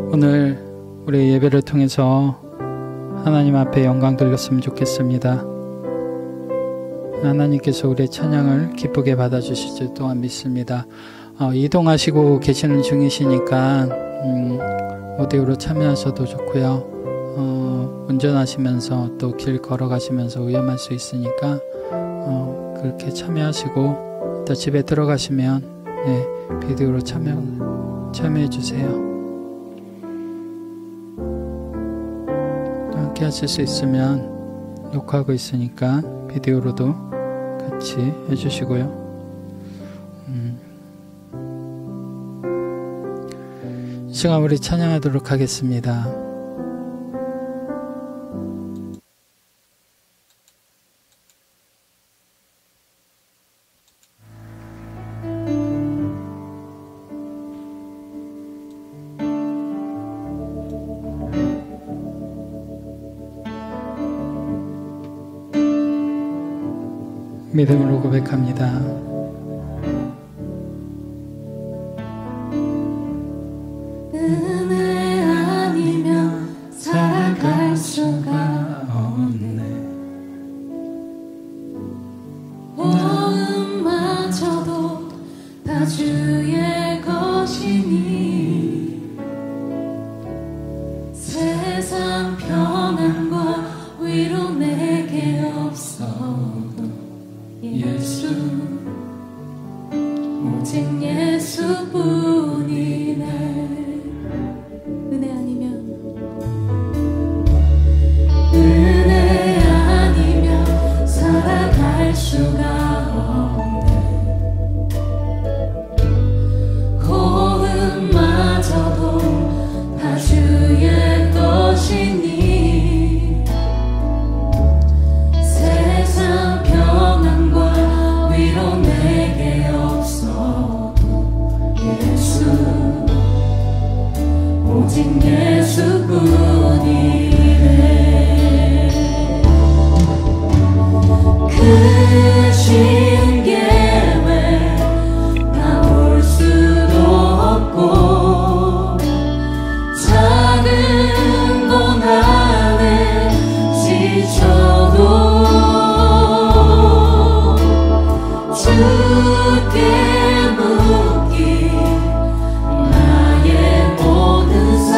오늘 우리 예배를 통해서 하나님 앞에 영광 돌렸으면 좋겠습니다. 하나님께서 우리의 찬양을 기쁘게 받아주실 줄 또한 믿습니다. 이동하시고 계시는 중이시니까 오디오로 참여하셔도 좋고요. 운전하시면서 또 길 걸어가시면서 위험할 수 있으니까 그렇게 참여하시고 또 집에 들어가시면 비디오로 참여해 주세요. 함께 하실 수 있으면 녹화하고 있으니까 비디오로도 같이 해주시고요. 이 시간 우리 찬양하도록 하겠습니다. 믿음으로 고백합니다. 은혜 아니면 살아갈 수가 없네. 호흡마저도 다 주의 것이니 세상 평안과 위로 내게 없어도 예수, 오직 예수뿐이네. 은혜 아니면 살아갈 수가 없네. 호흡마저도 다 주의 것이니 세상 평안과 위로 내게 없어도 예수, 오직 예수뿐이네. 그 쉬운 계획 나올 수도 없고 작은 고난에 지쳐도 주께 묻기 나의 모든 삶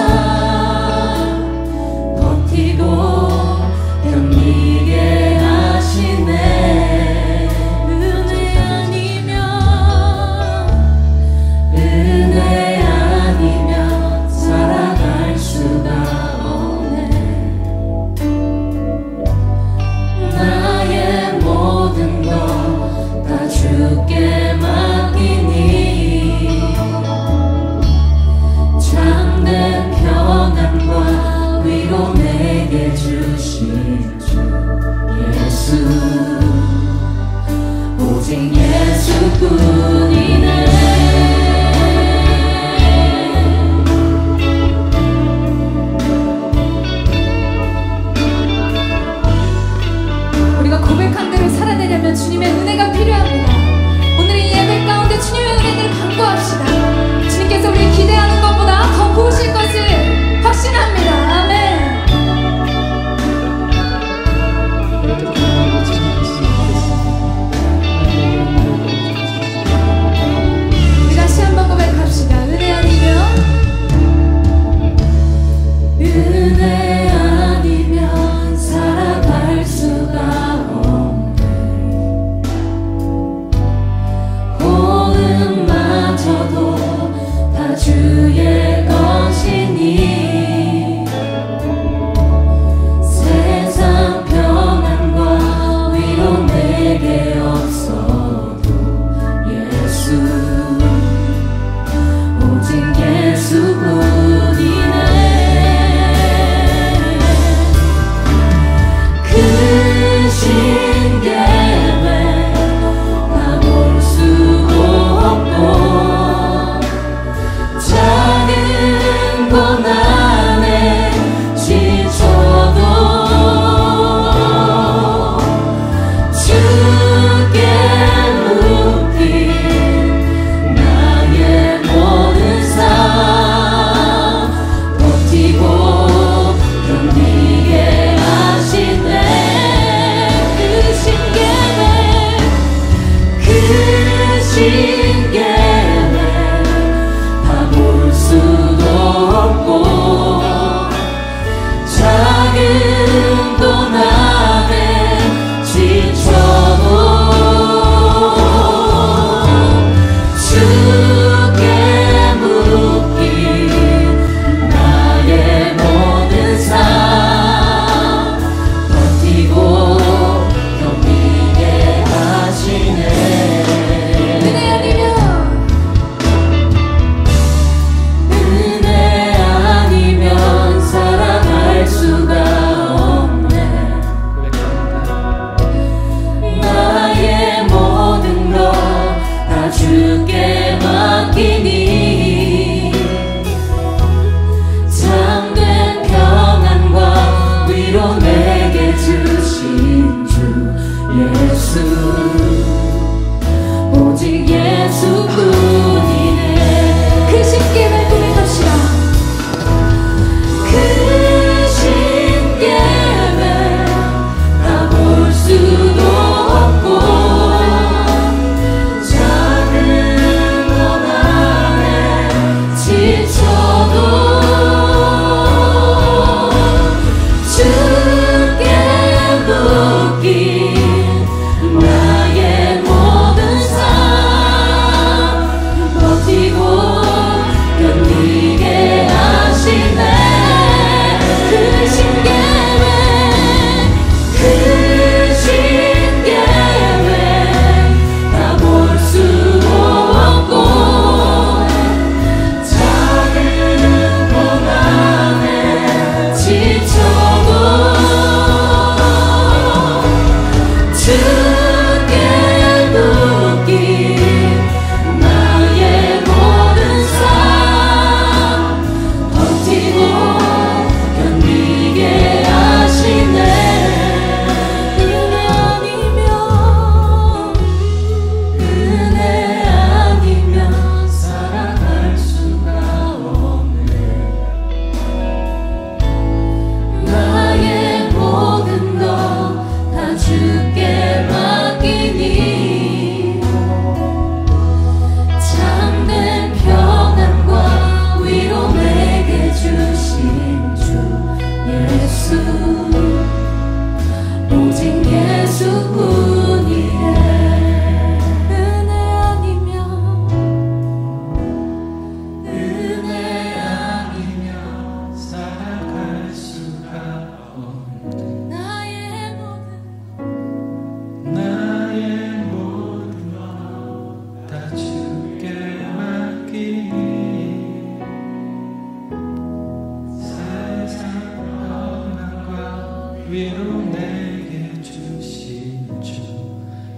위로 내게 주신 주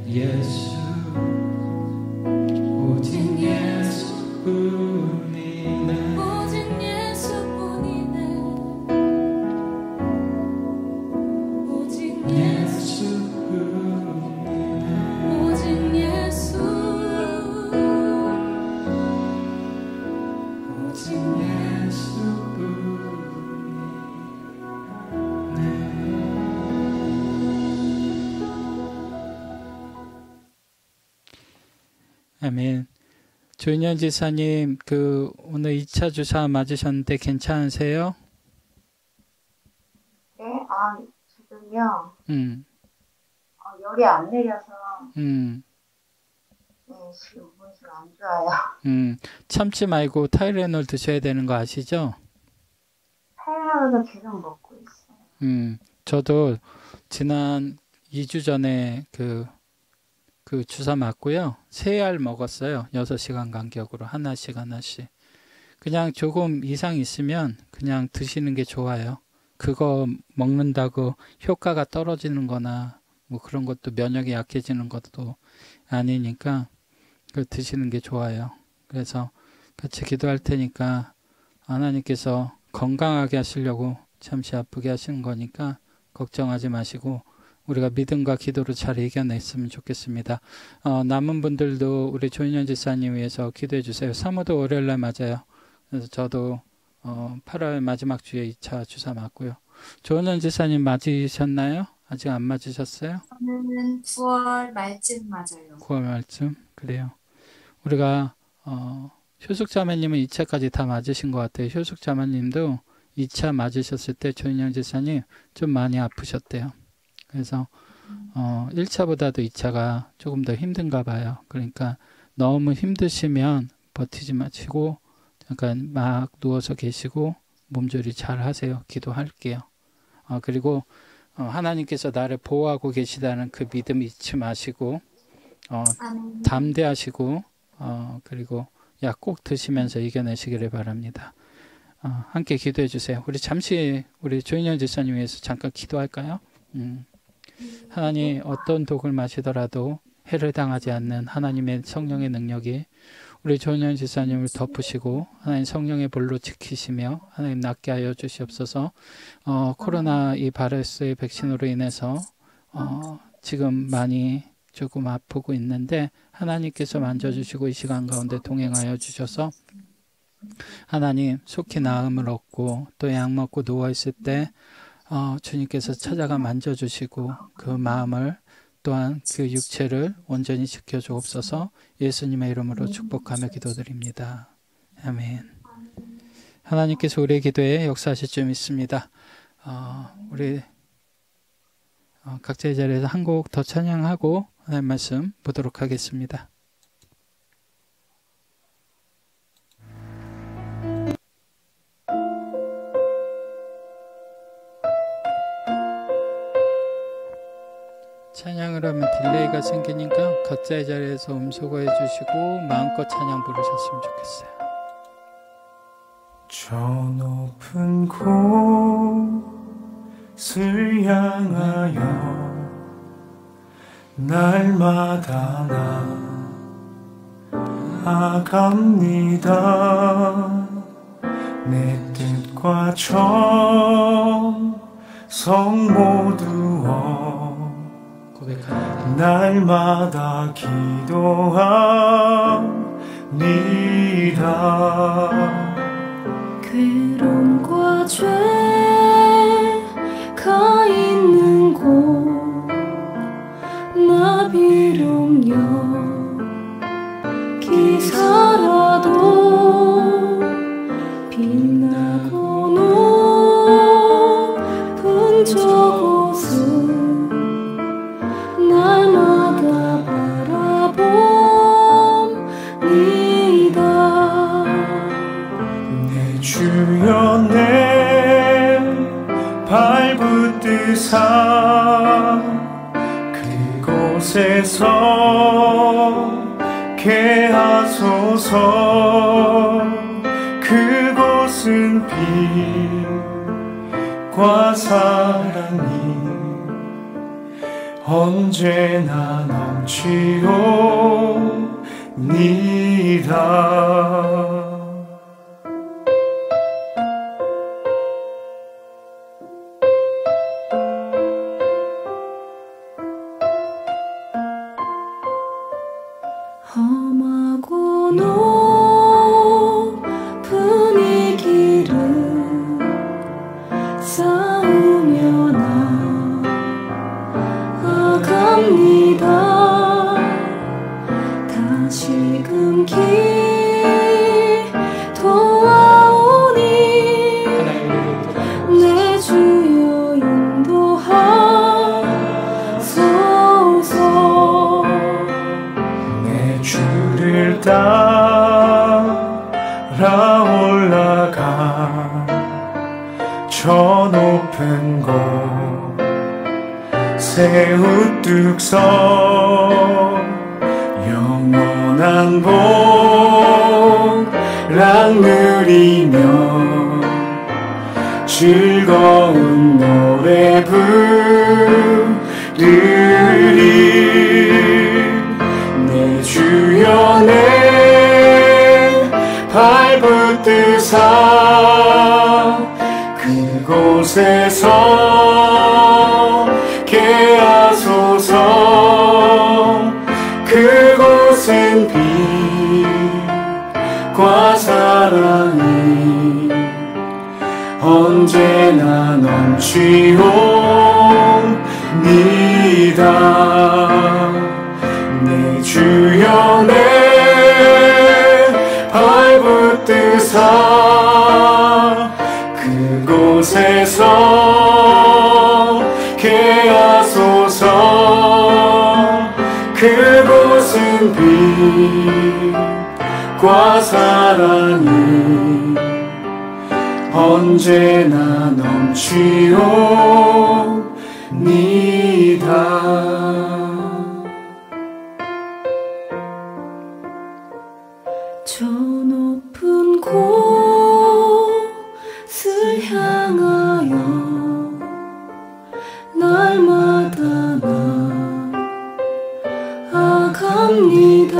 예수 오직 예수뿐이네 오직 예수뿐이네 오직 예수뿐이네 오직 예수 오직 아멘. 조인현 지사님, 오늘 2차 주사 맞으셨는데 괜찮으세요? 네, 지금요. 음, 열이 안 내려서, 음, 네, 지금 몸이 좀 안 좋아요. 참지 말고 타이레놀 드셔야 되는 거 아시죠? 타이레놀은 계속 먹고 있어요. 저도 지난 2주 전에 그 주사 맞고요. 3알 먹었어요. 6시간 간격으로 하나씩. 그냥 조금 이상 있으면 그냥 드시는 게 좋아요. 그거 먹는다고 효과가 떨어지는 거나 뭐 그런 것도 면역이 약해지는 것도 아니니까 드시는 게 좋아요. 그래서 같이 기도할 테니까 하나님께서 건강하게 하시려고 잠시 아프게 하시는 거니까 걱정하지 마시고 우리가 믿음과 기도로 잘 이겨냈으면 좋겠습니다. 남은 분들도 우리 조인현 지사님 위해서 기도해 주세요. 사모도 월요일날 맞아요. 그래서 저도 8월 마지막 주에 2차 주사 맞고요. 조인현 지사님 맞으셨나요? 아직 안 맞으셨어요? 저는 9월 말쯤 맞아요. 9월 말쯤? 그래요. 우리가 효숙자매님은 2차까지 다 맞으신 것 같아요. 효숙자매님도 2차 맞으셨을 때 조인영 지사님 좀 많이 아프셨대요. 그래서 1차보다도 2차가 조금 더 힘든가 봐요. 그러니까 너무 힘드시면 버티지 마시고 잠깐 막 누워서 계시고 몸조리 잘 하세요. 기도할게요. 그리고 하나님께서 나를 보호하고 계시다는 그 믿음 잊지 마시고 담대하시고 그리고 약 꼭 드시면서 이겨내시기를 바랍니다. 함께 기도해 주세요. 우리 잠시 우리 조인영 지사님 위해서 잠깐 기도할까요? 하나님 어떤 독을 마시더라도 해를 당하지 않는 하나님의 성령의 능력이 우리 조인영 지사님을 덮으시고 하나님 성령의 볼로 지키시며 하나님 낫게 하여 주시옵소서. 코로나 이 바이러스의 백신으로 인해서 지금 많이 조금 아프고 있는데 하나님께서 만져주시고 이 시간 가운데 동행하여 주셔서 하나님 속히 나음을 얻고 또 약 먹고 누워있을 때 주님께서 찾아가 만져주시고 그 마음을 또한 그 육체를 온전히 지켜주옵소서. 예수님의 이름으로 축복하며 기도드립니다. 아멘. 하나님께서 우리의 기도에 역사하실 줄 믿습니다. 우리 각자의 자리에서 한 곡 더 찬양하고 하나님 말씀 보도록 하겠습니다. 찬양을 하면 딜레이가 생기니까 각자의 자리에서 음소거 해주시고 마음껏 찬양 부르셨으면 좋겠어요. 저 높은 곳을 향하여 날마다 나아갑니다. 내 뜻과 정성 모두 날마다 기도합니다. 괴로움과 죄가 있는 곳 나 비록 여기서라도 빛나고 높은 저곳은 날마다 바라봅니다. 내 주여 내 발붙드사 그곳에서 개하소서. 그곳은 빛과 사랑이 언제나 넘치옵니다. 험하고 높은 이 길을 싸우며 나아갑니다. 다시금 기도하오니 내 주여 인도하소서. 내 주를 따라 올라가 저 높은 곳 새 우뚝 서 영원한 복락 누리며 즐거운 노래 부르리. 내 주여 내 발붙드사 그곳에서 깨하소서. 그곳은 빛과 사랑이 언제나 넘치옵니다. 내 주여 내 발붙드사 그곳에서 깨하소서. 그곳은 빛과 사랑이 언제나 넘치옵니다. 저 높은 곳을 향하여 날마다 나아갑니다.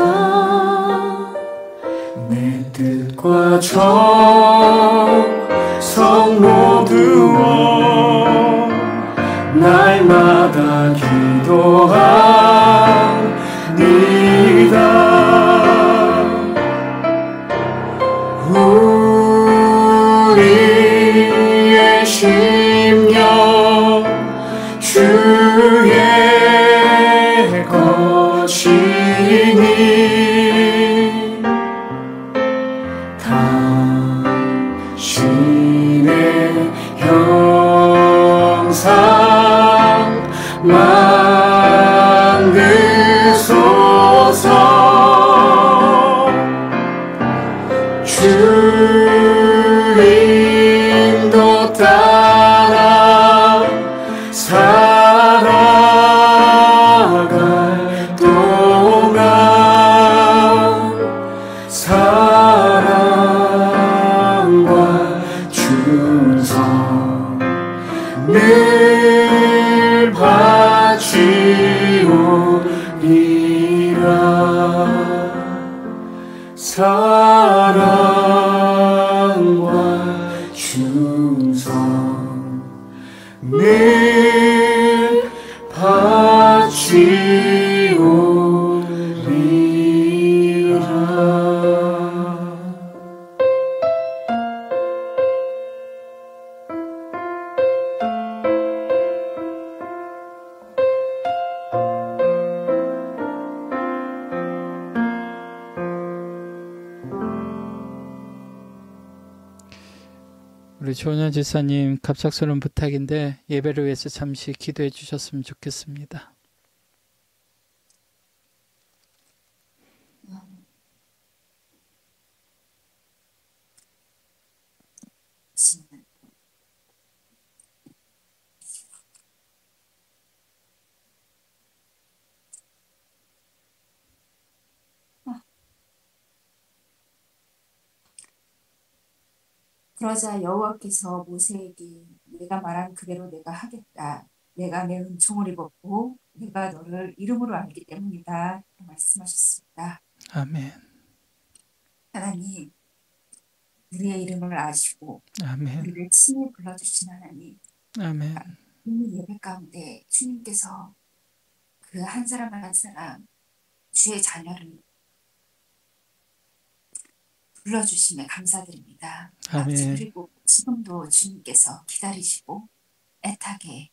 내 뜻과 정성 모두어 날마다 기도합니다. 우리의 심령 주의 것이니 당신의 형상 만드소서. 주 인도 따라 살아갈 동안 사랑과 충성 늘 바치오리라. 사랑과 충성 늘 바치오리라. 우리 조은현 지사님 갑작스러운 부탁인데 예배를 위해서 잠시 기도해 주셨으면 좋겠습니다. 그러자 여호와께서 모세에게 내가 말한 그대로 내가 하겠다. 내가 내 은총을 입었고 내가 너를 이름으로 알기 때문이다. 말씀하셨습니다. 아멘. 하나님, 우리의 이름을 아시고 아멘. 우리를 친히 불러주신 하나님, 아멘. 이 예배 가운데 주님께서 그 한 사람 한 사람 주의 자녀를 불러주심에 감사드립니다. 아버지, 아멘. 그리고 지금도 주님께서 기다리시고 애타게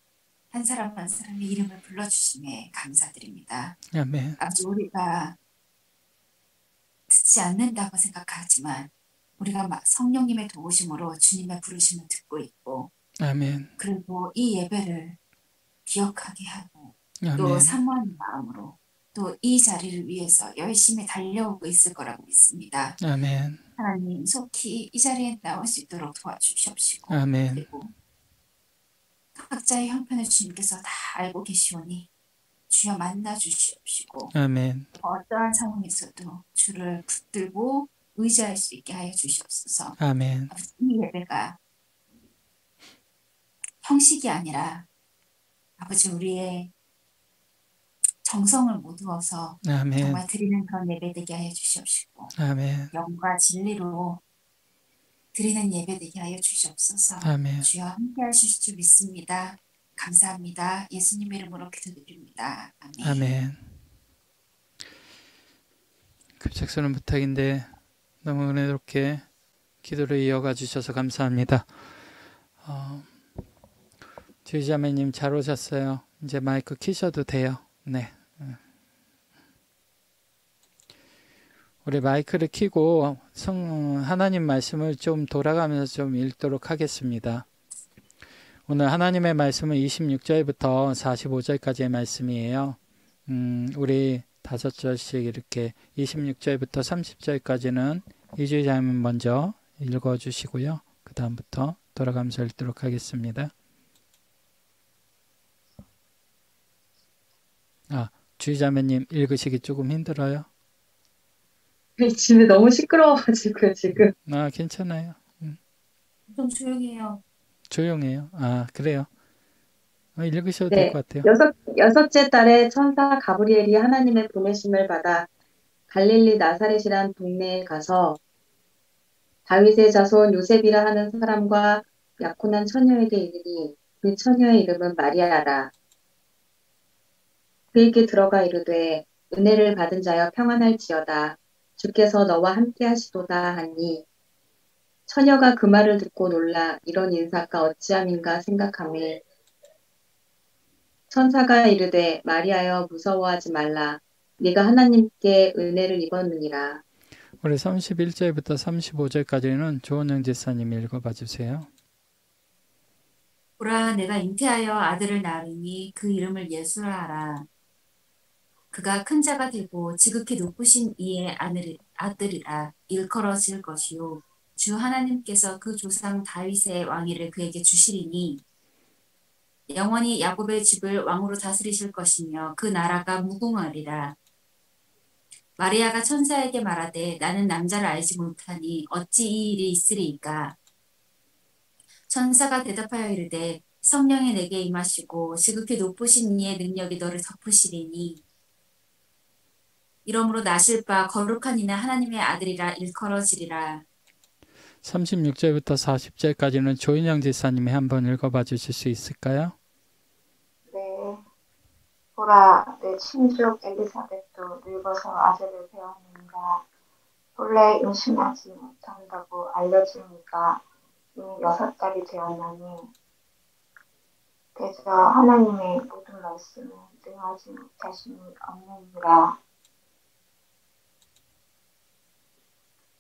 한 사람 한 사람의 이름을 불러주심에 감사드립니다. 아멘. 아버지, 우리가 듣지 않는다고 생각하지만 우리가 성령님의 도우심으로 주님의 부르심을 듣고 있고, 아멘. 그리고 이 예배를 기억하게 하고 또 아멘. 사모하는 마음으로 또 이 자리를 위해서 열심히 달려오고 있을 거라고 믿습니다. 아멘. 하나님, 속히 이 자리에 나올 수 있도록 도와주시옵시고, 아멘. 그리고 각자의 형편을 주님께서 다 알고 계시오니 주여 만나 주시옵시고, 아멘. 어떠한 상황에서도 주를 붙들고 의지할 수 있게 하여 주시옵소서. 아멘. 이 예배가 형식이 아니라 아버지, 우리의 정성을 모두어서 아멘. 정말 드리는 그런 예배 되게 하여 주시옵시고, 아멘. 영과 진리로 드리는 예배 되게 하여 주시옵소서. 아멘. 주여 함께 하실 줄 믿습니다. 감사합니다. 예수님 이름으로 기도드립니다. 아멘. 아멘. 급작스러운 부탁인데 너무 은혜롭게 기도를 이어가 주셔서 감사합니다. 주의자매님 잘 오셨어요. 이제 마이크 키셔도 돼요. 네. 우리 마이크를 켜고 하나님 말씀을 좀 돌아가면서 좀 읽도록 하겠습니다. 오늘 하나님의 말씀은 26절부터 45절까지의 말씀이에요. 우리 5절씩 이렇게 26절부터 30절까지는 이주자님 먼저 읽어주시고요. 그 다음부터 돌아가면서 읽도록 하겠습니다. 주의자매님 읽으시기 조금 힘들어요? 집에 너무 시끄러워가지고요, 지금. 괜찮아요. 좀 조용해요. 조용해요. 그래요. 읽으셔도 될 네. 것 같아요. 여섯째 달에 천사 가브리엘이 하나님의 보내심을 받아 갈릴리 나사렛이란 동네에 가서 다윗의 자손 요셉이라 하는 사람과 약혼한 처녀에게 이르니 그 처녀의 이름은 마리아라. 그에게 들어가 이르되 은혜를 받은 자여 평안할지어다. 주께서 너와 함께 하시도다 하니 처녀가 그 말을 듣고 놀라 이런 인사가 어찌함인가 생각하매 천사가 이르되 마리아여 무서워하지 말라. 네가 하나님께 은혜를 입었느니라. 우리 31절부터 35절까지는 조은영 집사님이 읽어봐 주세요. 보라, 내가 잉태하여 아들을 낳으니 그 이름을 예수라 하라. 그가 큰 자가 되고 지극히 높으신 이의 아들이라 일컬어질 것이요 주 하나님께서 그 조상 다윗의 왕위를 그에게 주시리니 영원히 야곱의 집을 왕으로 다스리실 것이며 그 나라가 무궁하리라. 마리아가 천사에게 말하되 나는 남자를 알지 못하니 어찌 이 일이 있으리이까. 천사가 대답하여 이르되 성령이 내게 임하시고 지극히 높으신 이의 능력이 너를 덮으시리니 이러므로 나실 바 거룩한 이는 하나님의 아들이라 일컬어지리라. 36절부터 40절까지는 조인영 집사님이 한번 읽어봐 주실 수 있을까요? 네. 보라, 내 친족 엘리사벳도 늙어서 아들을 배웠느니라. 본래 임신하지 못한다고 알려지니까 이미 6달이 되었나니 그래서 하나님의 모든 말씀은 능하지 못하심이 없느니라.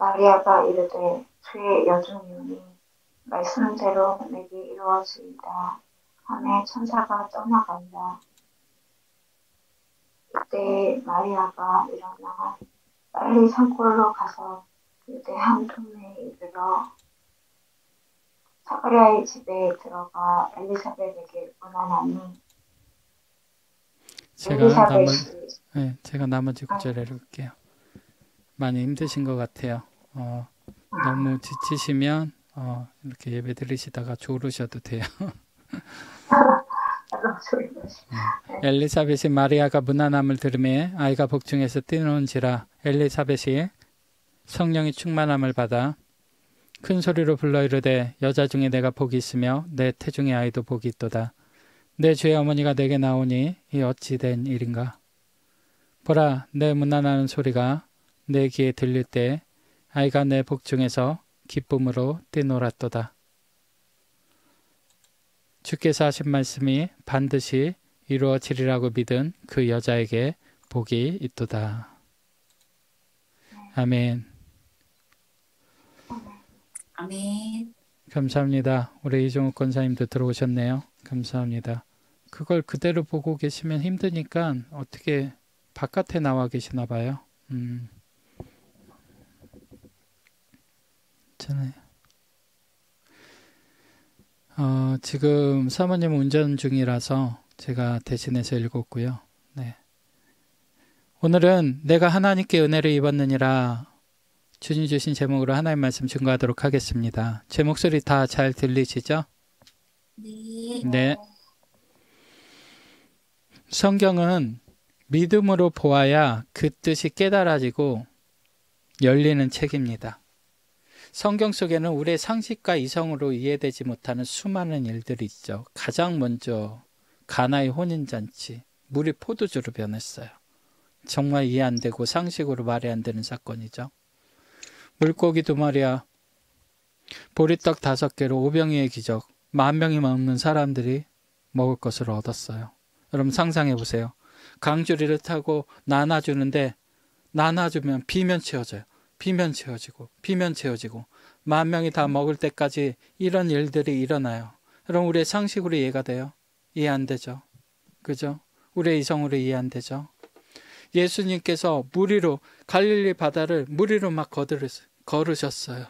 마리아가 이르되 주의 여종이오니 말씀대로 내게 이루어지이다 하매 천사가 떠나간다. 이때 마리아가 일어나 빨리 산골로 가서 유대 한 동네에 이르러 사가랴의 집에 들어가 엘리사벳에게 문안하니 제가 나머지 구절을 읽을게요. 많이 힘드신 것 같아요. 너무 지치시면 이렇게 예배 드리시다가 졸으셔도 돼요. 너무 졸리네. 엘리사벳이 마리아가 문안함을 들으매 아이가 복중에서 뛰노는지라 엘리사벳이 성령이 충만함을 받아 큰 소리로 불러 이르되 여자 중에 내가 복이 있으며 내 태중의 아이도 복이 있도다. 내 주의 어머니가 내게 나오니 이 어찌 된 일인가. 보라, 내 문안하는 소리가 내 귀에 들릴 때 아이가 내 복중에서 기쁨으로 뛰놀았도다. 주께서 하신 말씀이 반드시 이루어지리라고 믿은 그 여자에게 복이 있도다. 아멘. 아멘. 감사합니다. 우리 이종욱 권사님도 들어오셨네요. 감사합니다. 그걸 그대로 보고 계시면 힘드니까 어떻게 바깥에 나와 계시나 봐요. 괜찮아요. 지금 사모님 운전 중이라서 제가 대신해서 읽었고요. 네. 오늘은 내가 하나님께 은혜를 입었느니라 주님 주신 제목으로 하나님 말씀 증거하도록 하겠습니다. 제 목소리 다 잘 들리시죠? 네. 네. 성경은 믿음으로 보아야 그 뜻이 깨달아지고 열리는 책입니다. 성경 속에는 우리의 상식과 이성으로 이해되지 못하는 수많은 일들이 있죠. 가장 먼저 가나의 혼인잔치, 물이 포도주로 변했어요. 정말 이해 안 되고 상식으로 말이 안 되는 사건이죠. 물고기 2마리와 보리떡 5개로 5병이의 기적, 10,000명이 먹는 사람들이 먹을 것을 얻었어요. 여러분 상상해 보세요. 강주리를 타고 나눠주는데 나눠주면 비면 채워져요. 비면 채워지고 비면 채워지고 10,000명이 다 먹을 때까지 이런 일들이 일어나요. 여러분 우리의 상식으로 이해가 돼요? 이해 안 되죠? 그죠? 우리의 이성으로 이해 안 되죠? 예수님께서 무리로 갈릴리 바다를 무리로 막 걸으셨어요.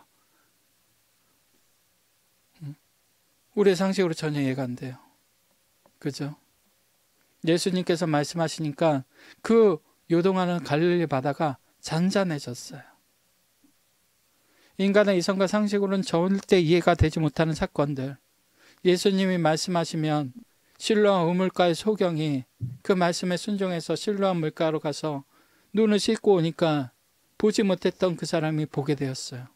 우리의 상식으로 전혀 이해가 안 돼요. 그죠? 예수님께서 말씀하시니까 그 요동하는 갈릴리 바다가 잔잔해졌어요. 인간의 이성과 상식으로는 절대 이해가 되지 못하는 사건들. 예수님이 말씀하시면 실로암 우물가의 소경이 그 말씀에 순종해서 실로암 물가로 가서 눈을 씻고 오니까 보지 못했던 그 사람이 보게 되었어요.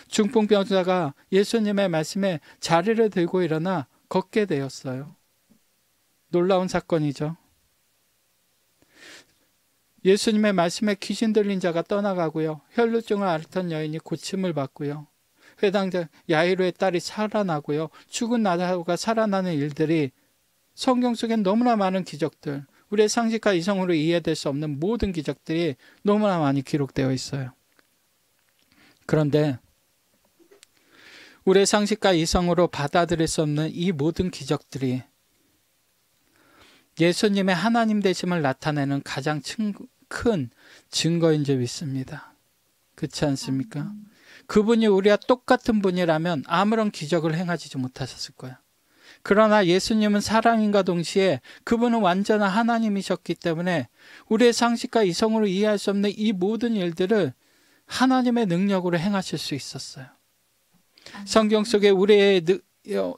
중풍병자가 예수님의 말씀에 자리를 들고 일어나 걷게 되었어요. 놀라운 사건이죠. 예수님의 말씀에 귀신 들린 자가 떠나가고요. 혈루증을 앓던 여인이 고침을 받고요. 회당장 야이로의 딸이 살아나고요. 죽은 나사로가 살아나는 일들이 성경 속엔 너무나 많은 기적들, 우리의 상식과 이성으로 이해될 수 없는 모든 기적들이 너무나 많이 기록되어 있어요. 그런데 우리의 상식과 이성으로 받아들일 수 없는 이 모든 기적들이 예수님의 하나님 되심을 나타내는 가장 큰 증거인 줄 믿습니다. 그렇지 않습니까? 그분이 우리와 똑같은 분이라면 아무런 기적을 행하지 못하셨을 거야. 그러나 예수님은 사랑인과 동시에 그분은 완전한 하나님이셨기 때문에 우리의 상식과 이성으로 이해할 수 없는 이 모든 일들을 하나님의 능력으로 행하실 수 있었어요. 성경 속에 우리의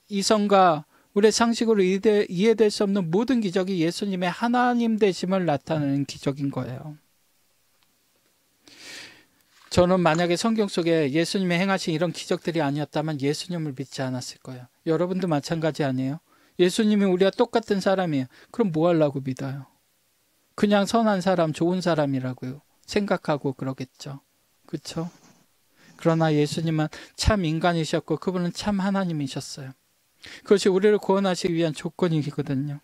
이성과 우리의 상식으로 이해될 수 없는 모든 기적이 예수님의 하나님 되심을 나타내는 기적인 거예요. 저는 만약에 성경 속에 예수님이 행하신 이런 기적들이 아니었다면 예수님을 믿지 않았을 거예요. 여러분도 마찬가지 아니에요? 예수님이 우리와 똑같은 사람이에요. 그럼 뭐 하려고 믿어요? 그냥 선한 사람, 좋은 사람이라고요 생각하고 그러겠죠. 그렇죠? 그러나 예수님은 참 인간이셨고 그분은 참 하나님이셨어요. 그것이 우리를 구원하시기 위한 조건이거든요.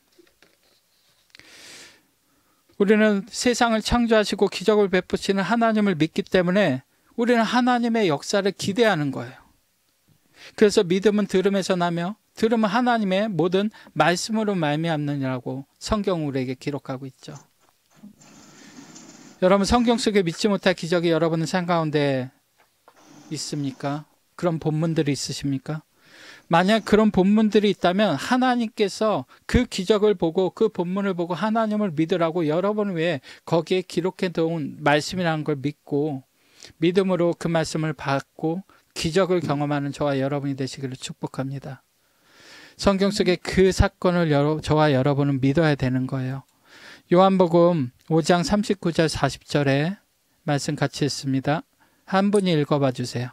우리는 세상을 창조하시고 기적을 베푸시는 하나님을 믿기 때문에 우리는 하나님의 역사를 기대하는 거예요. 그래서 믿음은 들음에서 나며 들음은 하나님의 모든 말씀으로 말미암느니라고 성경 우리에게 기록하고 있죠. 여러분 성경 속에 믿지 못할 기적이 여러분의 삶 가운데 있습니까? 그런 본문들이 있으십니까? 만약 그런 본문들이 있다면 하나님께서 그 기적을 보고 그 본문을 보고 하나님을 믿으라고 여러분 외에 거기에 기록해 놓은 말씀이라는 걸 믿고 믿음으로 그 말씀을 받고 기적을 경험하는 저와 여러분이 되시기를 축복합니다. 성경 속의 그 사건을 저와 여러분은 믿어야 되는 거예요. 요한복음 5장 39절 40절에 말씀 같이 읽습니다. 한 분이 읽어봐 주세요.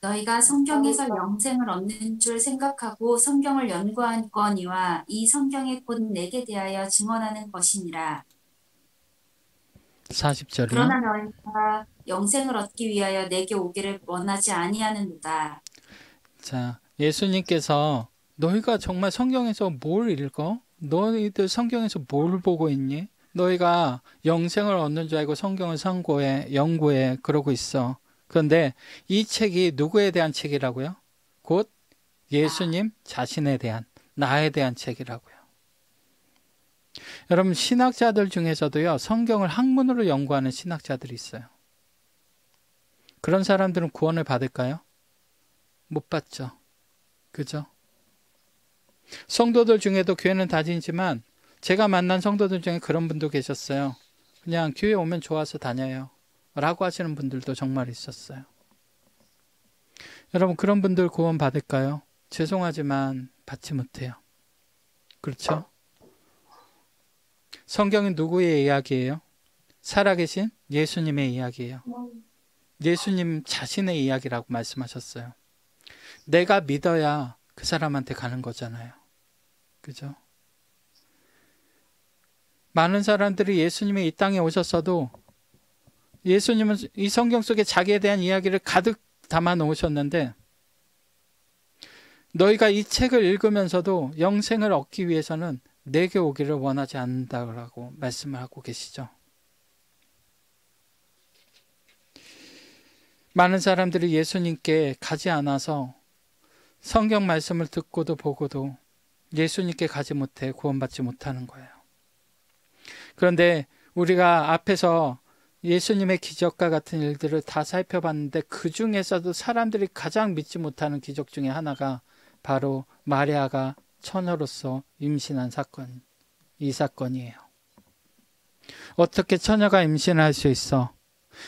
너희가 성경에서 영생을 얻는 줄 생각하고 성경을 연구하거니와 이 성경이 곧 내게 대하여 증언하는 것이니라. 40절이요. 그러나 너희가 영생을 얻기 위하여 내게 오기를 원하지 아니하는도다. 자, 예수님께서 너희가 정말 성경에서 뭘 읽어? 너희들 성경에서 뭘 보고 있니? 너희가 영생을 얻는 줄 알고 성경을 연구해 그러고 있어. 그런데 이 책이 누구에 대한 책이라고요? 곧 예수님 자신에 대한, 나에 대한 책이라고요. 여러분, 신학자들 중에서도요, 성경을 학문으로 연구하는 신학자들이 있어요. 그런 사람들은 구원을 받을까요? 못 받죠. 그죠? 성도들 중에도 교회는 다니지만 제가 만난 성도들 중에 그런 분도 계셨어요. 그냥 교회 오면 좋아서 다녀요 라고 하시는 분들도 정말 있었어요. 여러분, 그런 분들 구원 받을까요? 죄송하지만 받지 못해요. 그렇죠? 성경은 누구의 이야기예요? 살아계신 예수님의 이야기예요. 예수님 자신의 이야기라고 말씀하셨어요. 내가 믿어야 그 사람한테 가는 거잖아요. 그죠? 많은 사람들이 예수님이 이 땅에 오셨어도 예수님은 이 성경 속에 자기에 대한 이야기를 가득 담아 놓으셨는데 너희가 이 책을 읽으면서도 영생을 얻기 위해서는 내게 오기를 원하지 않는다고 말씀을 하고 계시죠. 많은 사람들이 예수님께 가지 않아서 성경 말씀을 듣고도 보고도 예수님께 가지 못해 구원받지 못하는 거예요. 그런데 우리가 앞에서 예수님의 기적과 같은 일들을 다 살펴봤는데 그 중에서도 사람들이 가장 믿지 못하는 기적 중에 하나가 바로 마리아가 처녀로서 임신한 사건, 이 사건이에요. 어떻게 처녀가 임신할 수 있어?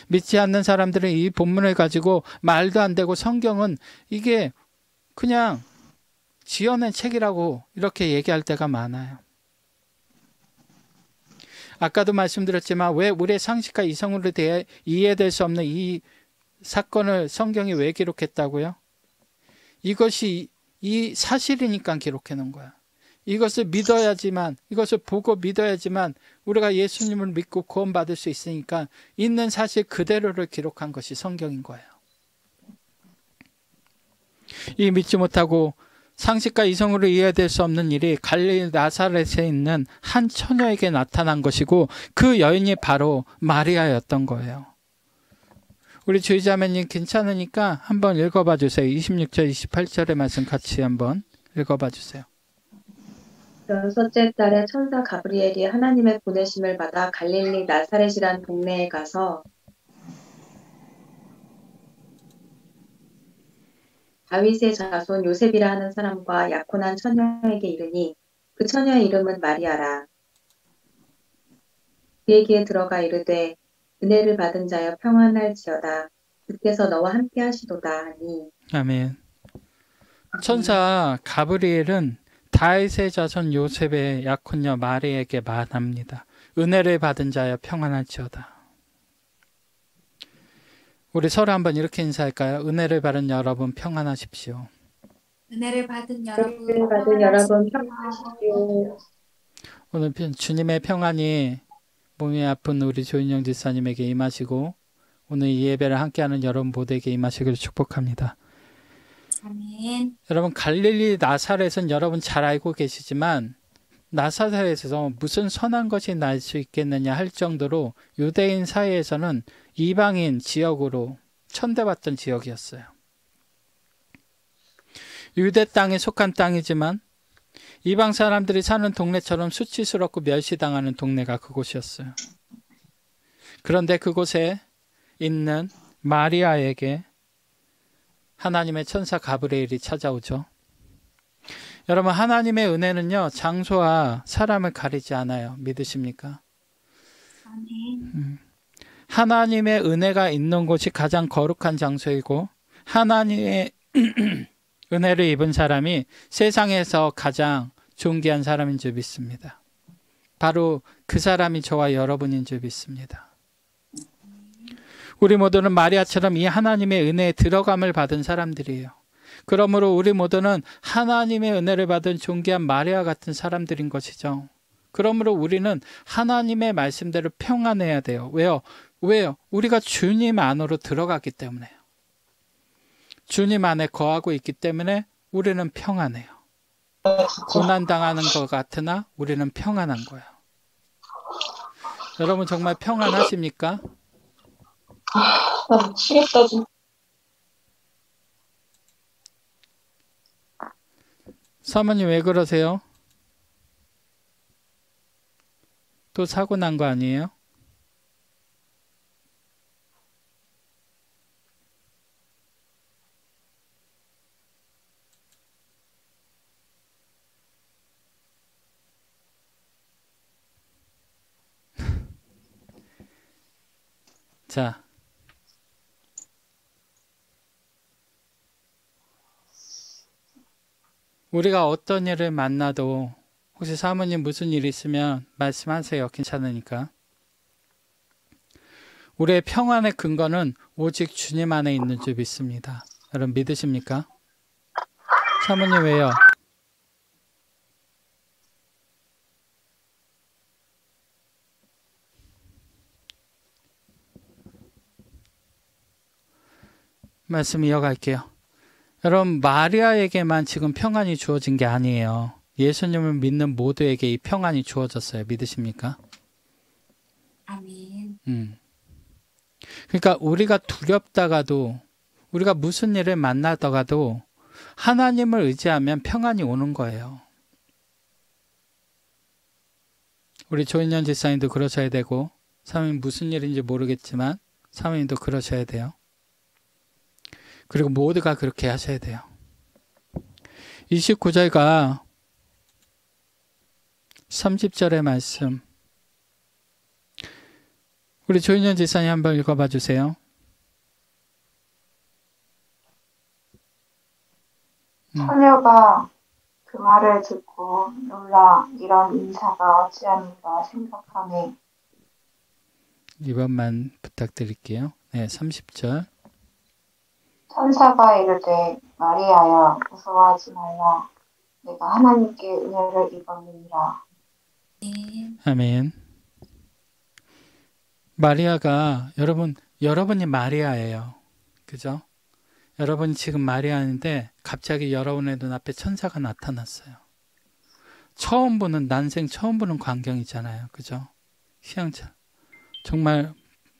믿지 않는 사람들은 이 본문을 가지고 말도 안 되고 성경은 이게 그냥 지어낸 책이라고 이렇게 얘기할 때가 많아요. 아까도 말씀드렸지만 왜 우리의 상식과 이성으로 대해 이해될 수 없는 이 사건을 성경이 왜 기록했다고요? 이것이 이 사실이니까 기록해 놓은 거야. 이것을 믿어야지만, 이것을 보고 믿어야지만 우리가 예수님을 믿고 구원받을 수 있으니까 있는 사실 그대로를 기록한 것이 성경인 거예요. 이 믿지 못하고 상식과 이성으로 이해될 수 없는 일이 갈릴리 나사렛에 있는 한 처녀에게 나타난 것이고 그 여인이 바로 마리아였던 거예요. 우리 주의자매님 괜찮으니까 한번 읽어봐 주세요. 26절, 28절의 말씀 같이 한번 읽어봐 주세요. 여섯째 달에 천사 가브리엘이 하나님의 보내심을 받아 갈릴리 나사렛이란 동네에 가서 다윗의 자손 요셉이라 하는 사람과 약혼한 처녀에게 이르니 그 처녀의 이름은 마리아라. 그에게 들어가 이르되 은혜를 받은 자여 평안할지어다. 주께서 너와 함께 하시도다 하니. 아멘. 천사 가브리엘은 다윗의 자손 요셉의 약혼녀 마리아에게 말합니다. 은혜를 받은 자여 평안할지어다. 우리 서로 한번 이렇게 인사할까요? 은혜를 받은 여러분 평안하십시오. 은혜를 받은 은혜를 받은 여러분 평안하십시오. 오늘 주님의 평안이 몸이 아픈 우리 조인영 집사님에게 임하시고 오늘 이 예배를 함께하는 여러분 모두에게 임하시기를 축복합니다. 아멘. 여러분 갈릴리 나사렛은 여러분 잘 알고 계시지만 나사렛에서 무슨 선한 것이 날 수 있겠느냐 할 정도로 유대인 사이에서는 이방인 지역으로 천대받던 지역이었어요. 유대 땅에 속한 땅이지만 이방 사람들이 사는 동네처럼 수치스럽고 멸시당하는 동네가 그곳이었어요. 그런데 그곳에 있는 마리아에게 하나님의 천사 가브리엘이 찾아오죠. 여러분 하나님의 은혜는요 장소와 사람을 가리지 않아요. 믿으십니까? 아멘. 하나님의 은혜가 있는 곳이 가장 거룩한 장소이고 하나님의 은혜를 입은 사람이 세상에서 가장 존귀한 사람인 줄 믿습니다. 바로 그 사람이 저와 여러분인 줄 믿습니다. 우리 모두는 마리아처럼 이 하나님의 은혜에 들어감을 받은 사람들이에요. 그러므로 우리 모두는 하나님의 은혜를 받은 존귀한 마리아 같은 사람들인 것이죠. 그러므로 우리는 하나님의 말씀대로 평안해야 돼요. 왜요? 우리가 주님 안으로 들어갔기 때문에요. 주님 안에 거하고 있기 때문에 우리는 평안해요. 고난당하는 것 같으나 우리는 평안한 거예요. 여러분 정말 평안하십니까? 나 미치겠다, 진짜. 사모님 왜 그러세요? 또 사고 난 거 아니에요? 자, 우리가 어떤 일을 만나도 혹시 사모님 무슨 일 있으면 말씀하세요. 괜찮으니까. 우리의 평안의 근거는 오직 주님 안에 있는 줄 믿습니다. 여러분 믿으십니까? 사모님 왜요? 말씀 이어갈게요. 여러분 마리아에게만 지금 평안이 주어진 게 아니에요. 예수님을 믿는 모두에게 이 평안이 주어졌어요. 믿으십니까? 아멘. 그러니까 우리가 두렵다가도 우리가 무슨 일을 만나다가도 하나님을 의지하면 평안이 오는 거예요. 우리 조인현 집사님도 그러셔야 되고 사모님 무슨 일인지 모르겠지만 사모님도 그러셔야 돼요. 그리고 모두가 그렇게 하셔야 돼요. 29절과 30절의 말씀 우리 조인현 지사님 한번 읽어봐 주세요. 처녀가 그 말을 듣고 놀라 이런 인사가 어찌하는가 생각하네. 이번만 부탁드릴게요. 네, 30절. 천사가 이르되 마리아야 무서워하지 말라. 내가 하나님께 은혜를 입었느니라. 아멘. 마리아가 여러분이 마리아예요. 그죠? 여러분이 지금 마리아인데 갑자기 여러분의 눈앞에 천사가 나타났어요. 난생 처음 보는 광경이잖아요. 그죠? 희양찬. 정말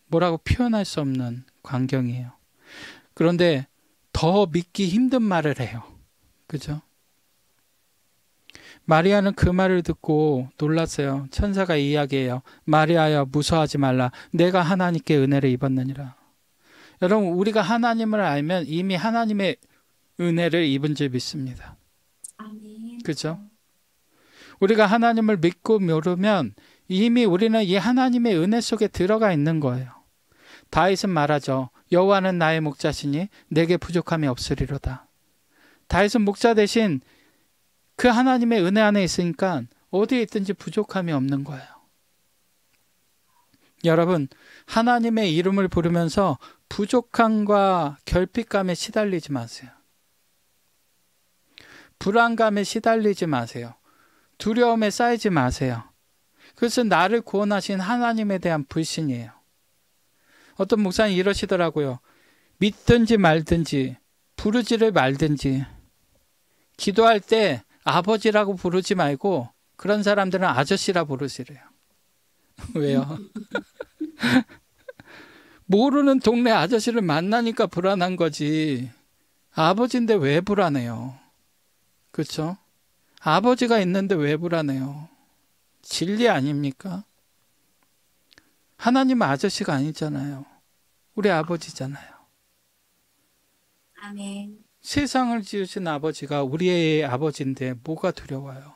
뭐라고 표현할 수 없는 광경이에요. 그런데 더 믿기 힘든 말을 해요. 그죠? 마리아는 그 말을 듣고 놀랐어요. 천사가 이야기해요. 마리아야 무서워하지 말라. 내가 하나님께 은혜를 입었느니라. 여러분 우리가 하나님을 알면 이미 하나님의 은혜를 입은 줄 믿습니다. 아멘. 그죠? 우리가 하나님을 믿고 모르면 이미 우리는 이 하나님의 은혜 속에 들어가 있는 거예요. 다윗은 말하죠. 여호와는 나의 목자시니 내게 부족함이 없으리로다. 다윗은 목자 대신 그 하나님의 은혜 안에 있으니까 어디에 있든지 부족함이 없는 거예요. 여러분 하나님의 이름을 부르면서 부족함과 결핍감에 시달리지 마세요. 불안감에 시달리지 마세요. 두려움에 쌓이지 마세요. 그것은 나를 구원하신 하나님에 대한 불신이에요. 어떤 목사님 이러시더라고요. 믿든지 말든지 부르지를 말든지 기도할 때 아버지라고 부르지 말고 그런 사람들은 아저씨라 부르시래요. 왜요? 모르는 동네 아저씨를 만나니까 불안한 거지. 아버지인데 왜 불안해요? 그렇죠? 아버지가 있는데 왜 불안해요? 진리 아닙니까? 하나님은 아저씨가 아니잖아요. 우리 아버지잖아요. 아멘. 세상을 지으신 아버지가 우리의 아버지인데 뭐가 두려워요?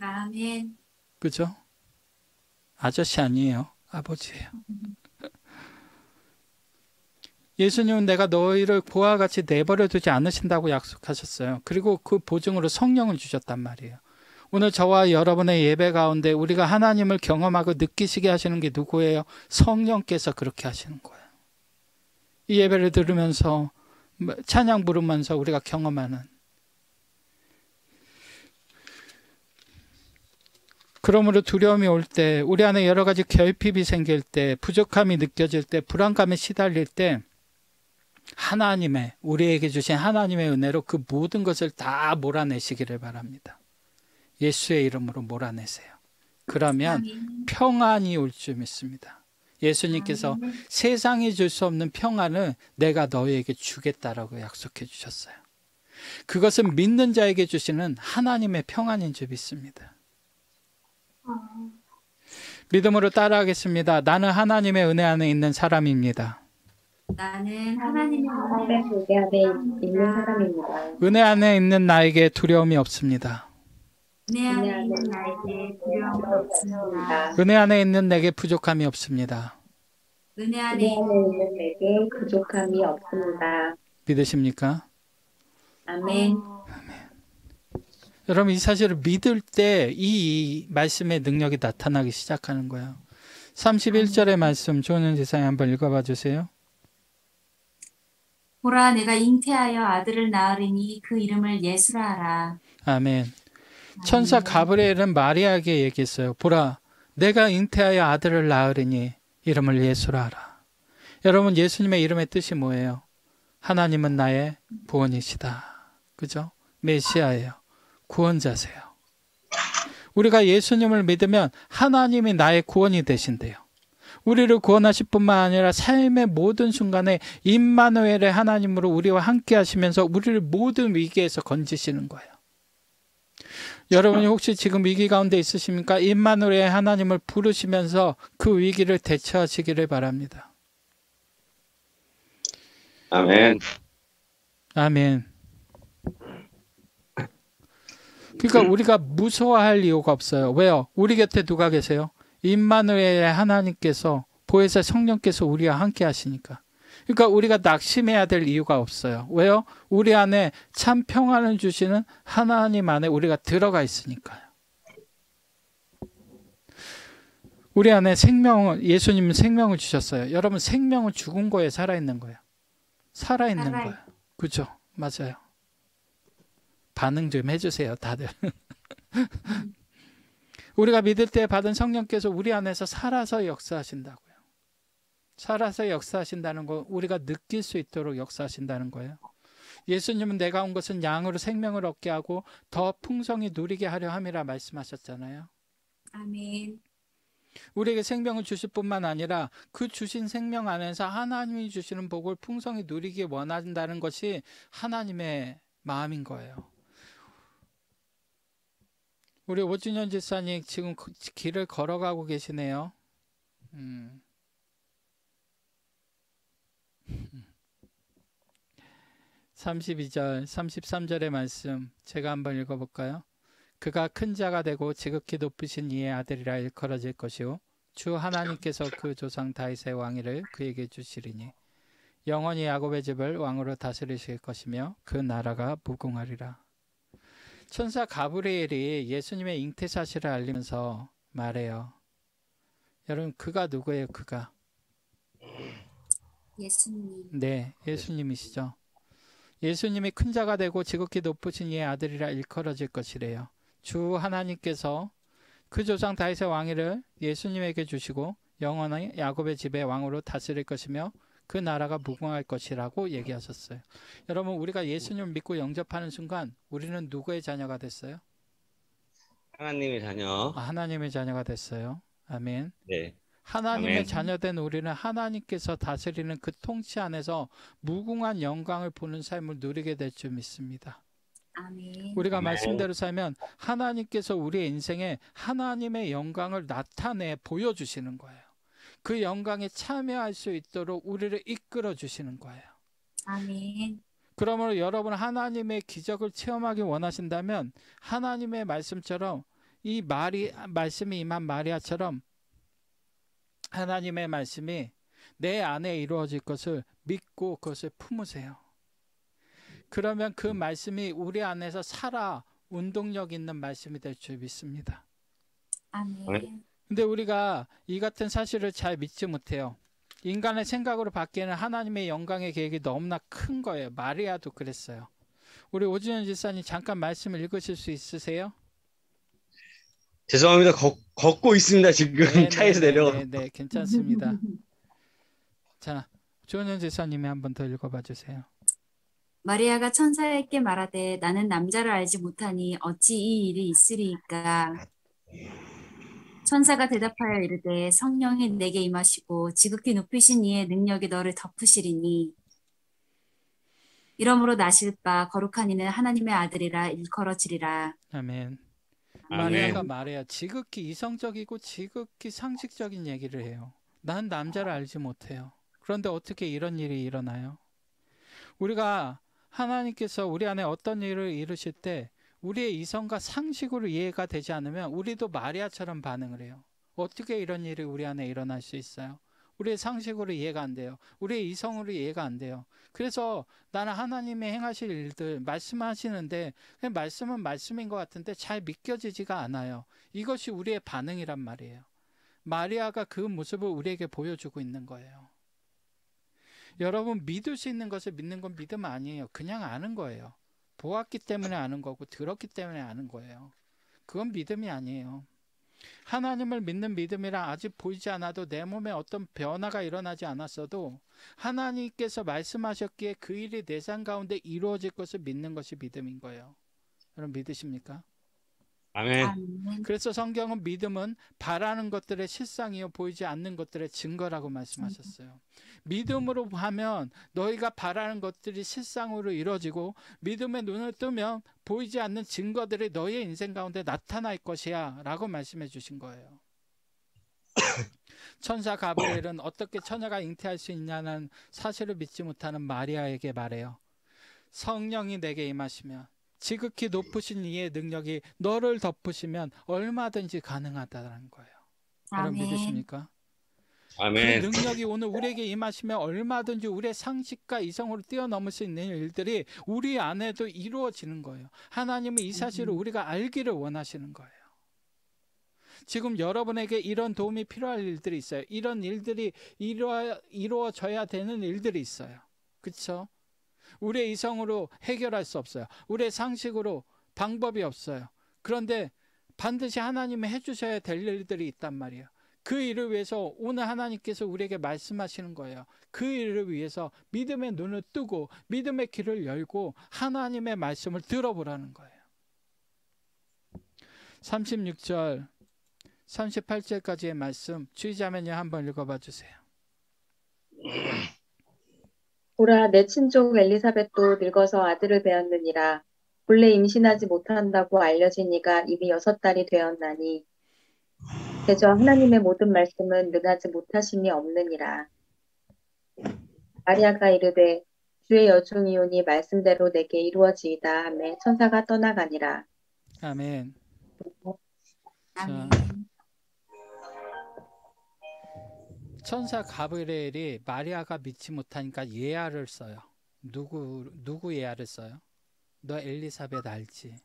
아멘. 그죠? 아저씨 아니에요. 아버지예요. 예수님은 내가 너희를 고와 같이 내버려 두지 않으신다고 약속하셨어요. 그리고 그 보증으로 성령을 주셨단 말이에요. 오늘 저와 여러분의 예배 가운데 우리가 하나님을 경험하고 느끼시게 하시는 게 누구예요? 성령께서 그렇게 하시는 거예요. 이 예배를 들으면서 찬양 부르면서 우리가 경험하는, 그러므로 두려움이 올 때, 우리 안에 여러 가지 결핍이 생길 때, 부족함이 느껴질 때, 불안감에 시달릴 때 하나님의, 우리에게 주신 하나님의 은혜로 그 모든 것을 다 몰아내시기를 바랍니다. 예수의 이름으로 몰아내세요. 그러면 아멘. 평안이 올 줄 믿습니다. 예수님께서 아멘. 세상이 줄 수 없는 평안을 내가 너희에게 주겠다라고 약속해 주셨어요. 그것은 믿는 자에게 주시는 하나님의 평안인 줄 믿습니다. 믿음으로 따라하겠습니다. 나는 하나님의 은혜 안에 있는 사람입니다. 나는 하나님의 하나님의 교회 안에 있는 사람입니다. 은혜 안에 있는 나에게 두려움이 없습니다. 은혜 안에 있는 나에게 두려움이 없습니다. 은혜 안에 있는 내게 부족함이 없습니다. 은혜 안에 은혜 안에 있는 있는 내게 부족함이 없습니다. 믿으십니까? 아멘. 여러분, 이 사실을 믿을 때 이 말씀의 능력이 나타나기 시작하는 거예요. 31절의 말씀 조은현 지사님 한번 읽어봐 주세요. 보라 내가 잉태하여 아들을 낳으리니 그 이름을 예수라 하라. 아멘. 천사 가브리엘은 마리아에게 얘기했어요. 보라, 내가 잉태하여 아들을 낳으리니 이름을 예수라 하라. 여러분, 예수님의 이름의 뜻이 뭐예요? 하나님은 나의 구원이시다. 그죠? 메시아예요. 구원자세요. 우리가 예수님을 믿으면 하나님이 나의 구원이 되신대요. 우리를 구원하실 뿐만 아니라 삶의 모든 순간에 임마누엘의 하나님으로 우리와 함께 하시면서 우리를 모든 위기에서 건지시는 거예요. 여러분이 혹시 지금 위기 가운데 있으십니까? 임마누엘의 하나님을 부르시면서 그 위기를 대처하시기를 바랍니다. 아멘. 아멘. 그러니까 우리가 무서워할 이유가 없어요. 왜요? 우리 곁에 누가 계세요? 임마누엘의 하나님께서, 보혜사 성령께서 우리와 함께 하시니까. 그러니까 우리가 낙심해야 될 이유가 없어요. 왜요? 우리 안에 참 평안을 주시는 하나님 안에 우리가 들어가 있으니까요. 우리 안에 생명을, 예수님은 생명을 주셨어요. 여러분, 생명은 죽은 거예요? 살아있는 거예요? 살아있는 거예요. 그죠? 맞아요. 반응 좀 해주세요, 다들. 우리가 믿을 때 받은 성령께서 우리 안에서 살아서 역사하신다고요. 살아서 역사하신다는 거, 우리가 느낄 수 있도록 역사하신다는 거예요. 예수님은 내가 온 것은 양으로 생명을 얻게 하고 더 풍성히 누리게 하려 함이라 말씀하셨잖아요. 아멘. 우리에게 생명을 주실 뿐만 아니라 그 주신 생명 안에서 하나님이 주시는 복을 풍성히 누리기 원한다는 것이 하나님의 마음인 거예요. 우리 오준현 집사님 지금 길을 걸어가고 계시네요. 32절, 33절의 말씀 제가 한번 읽어볼까요? 그가 큰 자가 되고 지극히 높으신 이의 아들이라 일컬어질 것이요 주 하나님께서 그 조상 다윗의 왕위를 그에게 주시리니 영원히 야곱의 집을 왕으로 다스리실 것이며 그 나라가 무궁하리라. 천사 가브리엘이 예수님의 잉태 사실을 알리면서 말해요. 여러분, 그가 누구예요? 그가? 예수님. 네, 예수님이시죠. 예수님이 큰 자가 되고 지극히 높으신 이의 아들이라 일컬어질 것이래요. 주 하나님께서 그 조상 다윗의 왕위를 예수님에게 주시고 영원히 야곱의 집의 왕으로 다스릴 것이며 그 나라가 무궁할 것이라고 얘기하셨어요. 여러분, 우리가 예수님을 믿고 영접하는 순간 우리는 누구의 자녀가 됐어요? 하나님의 자녀. 하나님의 자녀가 됐어요. 아멘. 네. 하나님의 아멘. 자녀된 우리는 하나님께서 다스리는 그 통치 안에서 무궁한 영광을 보는 삶을 누리게 될 줄 믿습니다. 아멘. 우리가 아멘. 말씀대로 살면 하나님께서 우리의 인생에 하나님의 영광을 나타내 보여주시는 거예요. 그 영광에 참여할 수 있도록 우리를 이끌어 주시는 거예요. 아멘. 그러므로 여러분, 하나님의 기적을 체험하기 원하신다면 하나님의 말씀처럼 이 말씀이 임한 마리아처럼 하나님의 말씀이 내 안에 이루어질 것을 믿고 그것을 품으세요. 그러면 그 말씀이 우리 안에서 살아 운동력 있는 말씀이 될 줄 믿습니다. 아멘. 근데 우리가 이 같은 사실을 잘 믿지 못해요. 인간의 생각으로 받기에는 하나님의 영광의 계획이 너무나 큰 거예요. 마리아도 그랬어요. 우리 오준현 집사님 잠깐 말씀을 읽으실 수 있으세요? 죄송합니다. 걷고 있습니다. 지금 차에서 내려. 네, 괜찮습니다. 자, 조은현 집사님이 한 번 더 읽어봐 주세요. 마리아가 천사에게 말하되 나는 남자를 알지 못하니 어찌 이 일이 있으리이까. 천사가 대답하여 이르되 성령이 내게 임하시고 지극히 높으신 이의 능력이 너를 덮으시리니 이러므로 나실 바 거룩한 이는 하나님의 아들이라 일컬어지리라. 아멘. 아멘. 마리아가 말해요. 지극히 이성적이고 지극히 상식적인 얘기를 해요. 난 남자를 알지 못해요. 그런데 어떻게 이런 일이 일어나요? 우리가 하나님께서 우리 안에 어떤 일을 이루실 때 우리의 이성과 상식으로 이해가 되지 않으면 우리도 마리아처럼 반응을 해요. 어떻게 이런 일이 우리 안에 일어날 수 있어요? 우리의 상식으로 이해가 안 돼요. 우리의 이성으로 이해가 안 돼요. 그래서 나는 하나님의 행하실 일들 말씀하시는데 그냥 말씀은 말씀인 것 같은데 잘 믿겨지지가 않아요. 이것이 우리의 반응이란 말이에요. 마리아가 그 모습을 우리에게 보여주고 있는 거예요. 여러분, 믿을 수 있는 것을 믿는 건 믿음 아니에요. 그냥 아는 거예요. 보았기 때문에 아는 거고 들었기 때문에 아는 거예요. 그건 믿음이 아니에요. 하나님을 믿는 믿음이란 아직 보이지 않아도 내 몸에 어떤 변화가 일어나지 않았어도 하나님께서 말씀하셨기에 그 일이 내 삶 가운데 이루어질 것을 믿는 것이 믿음인 거예요. 여러분 믿으십니까? 아멘. 아멘. 그래서 성경은 믿음은 바라는 것들의 실상이요 보이지 않는 것들의 증거라고 말씀하셨어요. 믿음으로 하면 너희가 바라는 것들이 실상으로 이루어지고 믿음의 눈을 뜨면 보이지 않는 증거들이 너희의 인생 가운데 나타날 것이야 라고 말씀해 주신 거예요. 천사 가브리엘은 어떻게 처녀가 잉태할 수 있냐는 사실을 믿지 못하는 마리아에게 말해요. 성령이 내게 임하시면 지극히 높으신 이의 능력이 너를 덮으시면 얼마든지 가능하다는 거예요. 여러분 아멘. 믿으십니까? 아멘. 그 능력이 오늘 우리에게 임하시면 얼마든지 우리의 상식과 이성으로 뛰어넘을 수 있는 일들이 우리 안에도 이루어지는 거예요. 하나님은 이 사실을 우리가 알기를 원하시는 거예요. 지금 여러분에게 이런 도움이 필요할 일들이 있어요. 이런 일들이 이루어져야 되는 일들이 있어요. 그렇죠? 우리의 이성으로 해결할 수 없어요. 우리의 상식으로 방법이 없어요. 그런데 반드시 하나님이 해주셔야 될 일들이 있단 말이에요. 그 일을 위해서 오늘 하나님께서 우리에게 말씀하시는 거예요. 그 일을 위해서 믿음의 눈을 뜨고 믿음의 귀를 열고 하나님의 말씀을 들어보라는 거예요. 36절 38절까지의 말씀 주의자매님 한번 읽어봐 주세요. 보라, 내 친족 엘리사벳도 늙어서 아들을 배었느니라. 본래 임신하지 못한다고 알려진 이가 이미 6달이 되었나니 대저 하나님의 모든 말씀은 능하지 못하심이 없느니라. 마리아가 이르되 주의 여종이오니 말씀대로 내게 이루어지이다 하매 천사가 떠나가니라. 아멘. 아멘. 천사 가브리엘이 마리아가 믿지 못하니까 예화를 써요. 누구 예화를 써요? 너 엘리사벳 알지?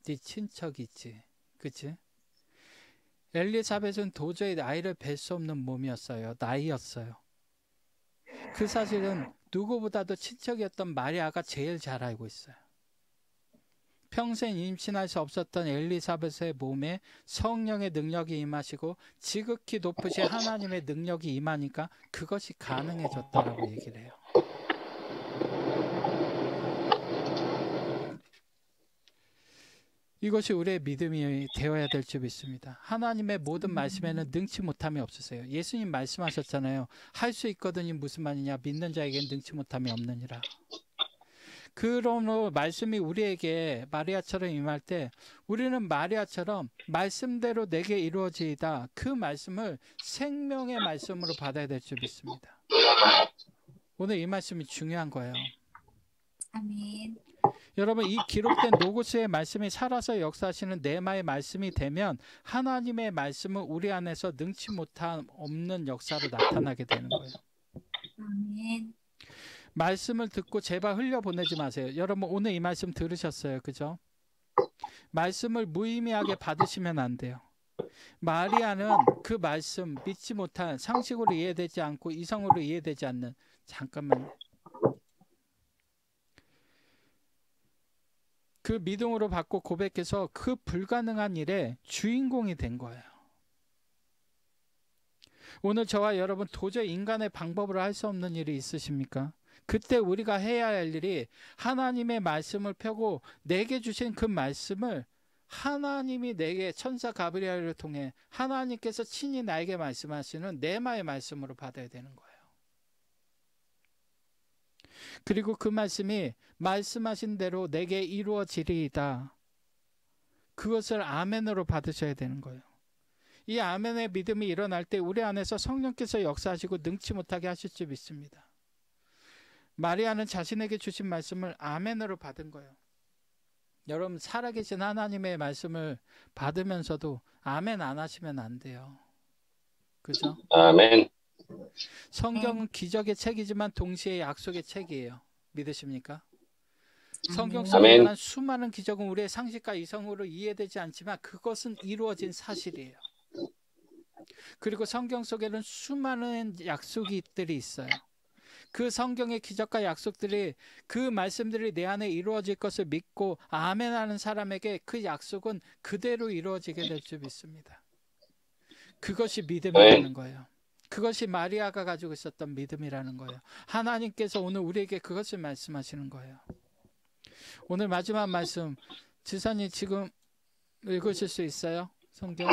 네 친척이지. 그치? 엘리사벳은 도저히 아이를 뵐 수 없는 몸이었어요. 나이였어요. 그 사실은 누구보다도 친척이었던 마리아가 제일 잘 알고 있어요. 평생 임신할 수 없었던 엘리사벳의 몸에 성령의 능력이 임하시고 지극히 높으신 하나님의 능력이 임하니까 그것이 가능해졌다라고 얘기를 해요. 이것이 우리의 믿음이 되어야 될 줄 믿습니다. 하나님의 모든 말씀에는 능치 못함이 없으세요. 예수님 말씀하셨잖아요. 할 수 있거든이 무슨 말이냐? 믿는 자에게는 능치 못함이 없느니라. 그러므로 말씀이 우리에게 마리아처럼 임할 때 우리는 마리아처럼 말씀대로 내게 이루어지이다. 그 말씀을 생명의 말씀으로 받아야 될 줄 믿습니다. 오늘 이 말씀이 중요한 거예요. 아멘. 여러분, 이 기록된 로고스의 말씀이 살아서 역사하시는 네마의 말씀이 되면 하나님의 말씀은 우리 안에서 능치 못함 없는 역사로 나타나게 되는 거예요. 아멘. 말씀을 듣고 제발 흘려보내지 마세요. 여러분 오늘 이 말씀 들으셨어요. 그죠? 말씀을 무의미하게 받으시면 안 돼요. 마리아는 그 말씀 믿지 못한, 상식으로 이해되지 않고 이성으로 이해되지 않는, 잠깐만요. 그 믿음으로 받고 고백해서 그 불가능한 일의 주인공이 된 거예요. 오늘 저와 여러분 도저히 인간의 방법으로 할 수 없는 일이 있으십니까? 그때 우리가 해야 할 일이 하나님의 말씀을 펴고 내게 주신 그 말씀을 하나님이 내게 천사 가브리엘을 통해 하나님께서 친히 나에게 말씀하시는 내마의 말씀으로 받아야 되는 거예요. 그리고 그 말씀이 말씀하신 대로 내게 이루어지리이다. 그것을 아멘으로 받으셔야 되는 거예요. 이 아멘의 믿음이 일어날 때 우리 안에서 성령께서 역사하시고 능치 못하게 하실 줄 믿습니다. 마리아는 자신에게 주신 말씀을 아멘으로 받은 거예요. 여러분 살아계신 하나님의 말씀을 받으면서도 아멘 안 하시면 안 돼요. 그죠? 아멘. 성경은 기적의 책이지만 동시에 약속의 책이에요. 믿으십니까? 성경 속에 아멘. 일어난 수많은 기적은 우리의 상식과 이성으로 이해되지 않지만 그것은 이루어진 사실이에요. 그리고 성경 속에는 수많은 약속들이 있어요. 그 성경의 기적과 약속들이, 그 말씀들이 내 안에 이루어질 것을 믿고 아멘하는 사람에게 그 약속은 그대로 이루어지게 될 줄 믿습니다. 그것이 믿음이라는 거예요. 그것이 마리아가 가지고 있었던 믿음이라는 거예요. 하나님께서 오늘 우리에게 그것을 말씀하시는 거예요. 오늘 마지막 말씀 지사님 지금 읽으실 수 있어요? 성경?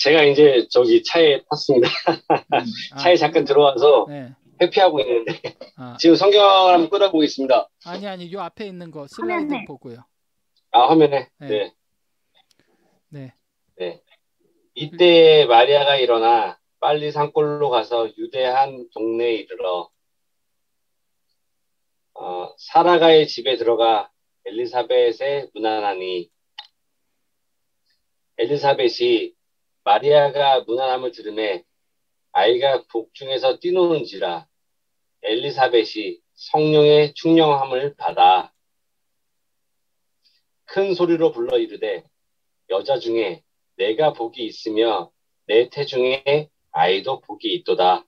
제가 이제 저기 차에 탔습니다. 차에 잠깐 들어와서 네. 회피하고 있는데 아, 지금 성경을 한번 꺼내보겠습니다. 아니 요 앞에 있는 거 슬라이드 화면에. 보고요. 아, 화면에. 네. 네. 네. 네. 이때 마리아가 일어나 빨리 산골로 가서 유대 한 동네에 이르러 사라가의 집에 들어가 엘리사벳에 문안하니 엘리사벳이 마리아가 문안함을 들으매 아이가 복중에서 뛰노는지라 엘리사벳이 성령의 충령함을 받아 큰 소리로 불러 이르되 여자 중에 내가 복이 있으며 내 태중에 아이도 복이 있도다.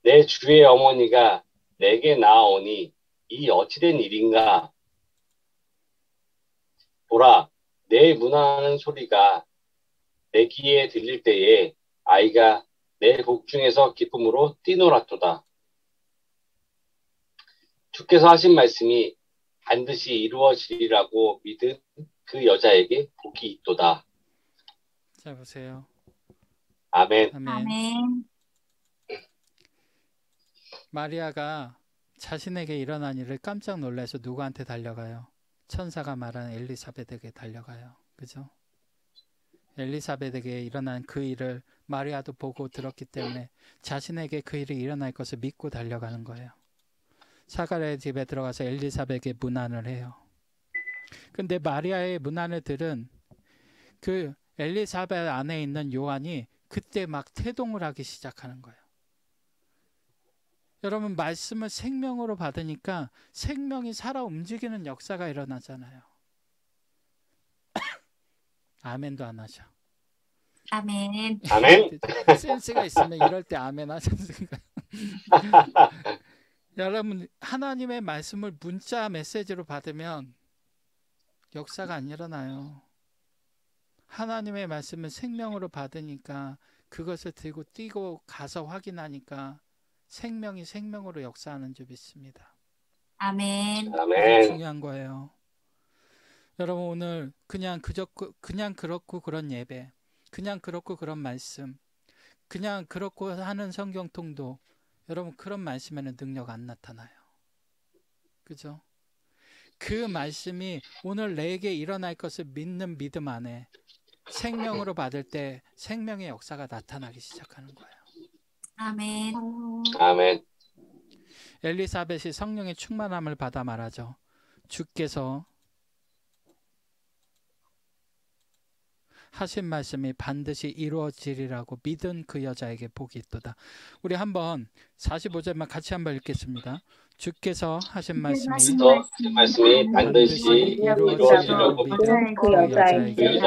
내 주의 어머니가 내게 나아오니 이 어찌된 일인가? 보라, 내 문안하는 소리가 내 귀에 들릴 때에 아이가 내 복중에서 기쁨으로 뛰놀았도다. 주께서 하신 말씀이 반드시 이루어지리라고 믿은 그 여자에게 복이 있도다. 자 보세요. 아멘. 아멘. 아멘. 마리아가 자신에게 일어난 일을 깜짝 놀라서 누구한테 달려가요? 천사가 말하는 엘리사벳에게 달려가요. 그죠? 엘리사벳에게 일어난 그 일을 마리아도 보고 들었기 때문에 자신에게 그 일이 일어날 것을 믿고 달려가는 거예요. 사가랴의 집에 들어가서 엘리사벳에게 문안을 해요. 근데 마리아의 문안을 들은 그 엘리사벳 안에 있는 요한이 그때 막 태동을 하기 시작하는 거예요. 여러분 말씀을 생명으로 받으니까 생명이 살아 움직이는 역사가 일어나잖아요. 아멘도 안 하죠. 아멘. 아멘. 센스가 있으면 이럴 때 아멘 하셨으니까. 여러분 하나님의 말씀을 문자 메시지로 받으면 역사가 안 일어나요. 하나님의 말씀을 생명으로 받으니까 그것을 들고 뛰고 가서 확인하니까 생명이 생명으로 역사하는 줄 믿습니다. 아멘. 이게 아멘. 중요한 거예요. 여러분 오늘 그냥 그렇고 그런 예배, 그냥 그렇고 그런 말씀, 그냥 그렇고 하는 성경통도 여러분 그런 말씀에는 능력 안 나타나요. 그죠? 그 말씀이 오늘 내게 일어날 것을 믿는 믿음 안에 생명으로 받을 때 생명의 역사가 나타나기 시작하는 거예요. 아멘. 아멘. 엘리사벳이 성령의 충만함을 받아 말하죠. 주께서 하신 말씀이 반드시 이루어지리라고 믿은 그 여자에게 복이 있도다. 우리 한번 45절만 같이 한번 읽겠습니다. 주께서 하신 말씀이 반드시 이루어지리라고 믿은 그 여자에게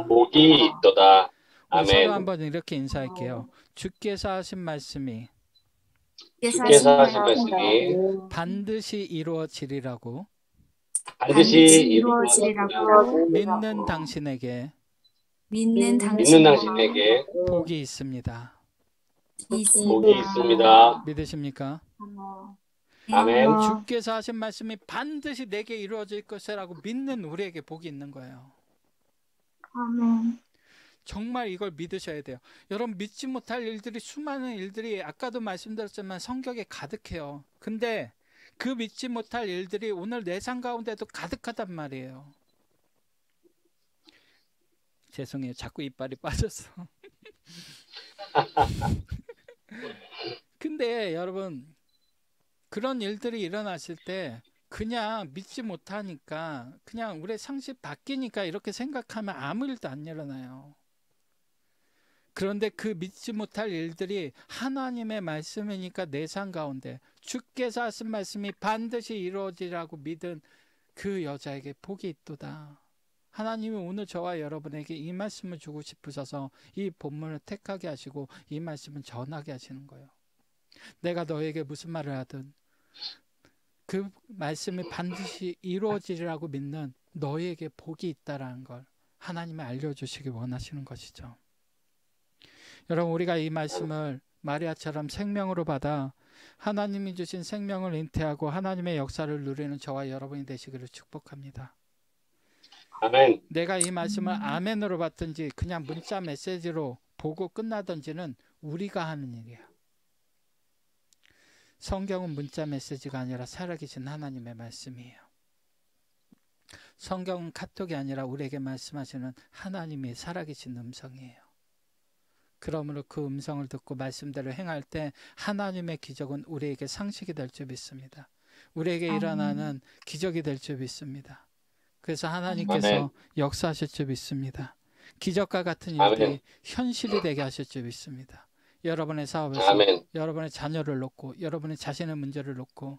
복이 있도다. 우리 서로 아멘. 한번 이렇게 인사할게요. 주께서 하신 말씀이 반드시 이루어지리라고 믿는 당신에게 복이 있습니다. 복이 있습니다. 믿으십니까? 아멘. 주께서 하신 말씀이 반드시 내게 이루어질 것이라고 믿는 우리에게 복이 있는 거예요. 아멘. 정말 이걸 믿으셔야 돼요. 여러분, 믿지 못할 일들이, 수많은 일들이 아까도 말씀드렸지만 성경에 가득해요. 근데 그 믿지 못할 일들이 오늘 내 삶 가운데도 가득하단 말이에요. 죄송해요. 자꾸 이빨이 빠졌어. 근데 여러분, 그런 일들이 일어났을 때 그냥 믿지 못하니까, 그냥 우리의 상식 바뀌니까 이렇게 생각하면 아무 일도 안 일어나요. 그런데 그 믿지 못할 일들이 하나님의 말씀이니까 내 삶 가운데 주께서 하신 말씀이 반드시 이루어지라고 믿은 그 여자에게 복이 있도다. 하나님이 오늘 저와 여러분에게 이 말씀을 주고 싶으셔서 이 본문을 택하게 하시고 이 말씀을 전하게 하시는 거예요. 내가 너에게 무슨 말을 하든 그 말씀이 반드시 이루어지리라고 믿는 너에게 복이 있다라는 걸 하나님이 알려주시기 원하시는 것이죠. 여러분, 우리가 이 말씀을 마리아처럼 생명으로 받아 하나님이 주신 생명을 잉태하고 하나님의 역사를 누리는 저와 여러분이 되시기를 축복합니다. 아멘. 내가 이 말씀을 아멘으로 받든지 그냥 문자 메시지로 보고 끝나든지는 우리가 하는 일이야. 성경은 문자 메시지가 아니라 살아계신 하나님의 말씀이에요. 성경은 카톡이 아니라 우리에게 말씀하시는 하나님이 살아계신 음성이에요. 그러므로 그 음성을 듣고 말씀대로 행할 때 하나님의 기적은 우리에게 상식이 될 줄 믿습니다. 우리에게 일어나는 기적이 될 줄 믿습니다. 그래서 하나님께서 역사하실 줄 믿습니다. 기적과 같은 일들이 현실이 되게 하실 줄 믿습니다. 여러분의 사업에서, 여러분의 자녀를 놓고, 여러분의 자신의 문제를 놓고,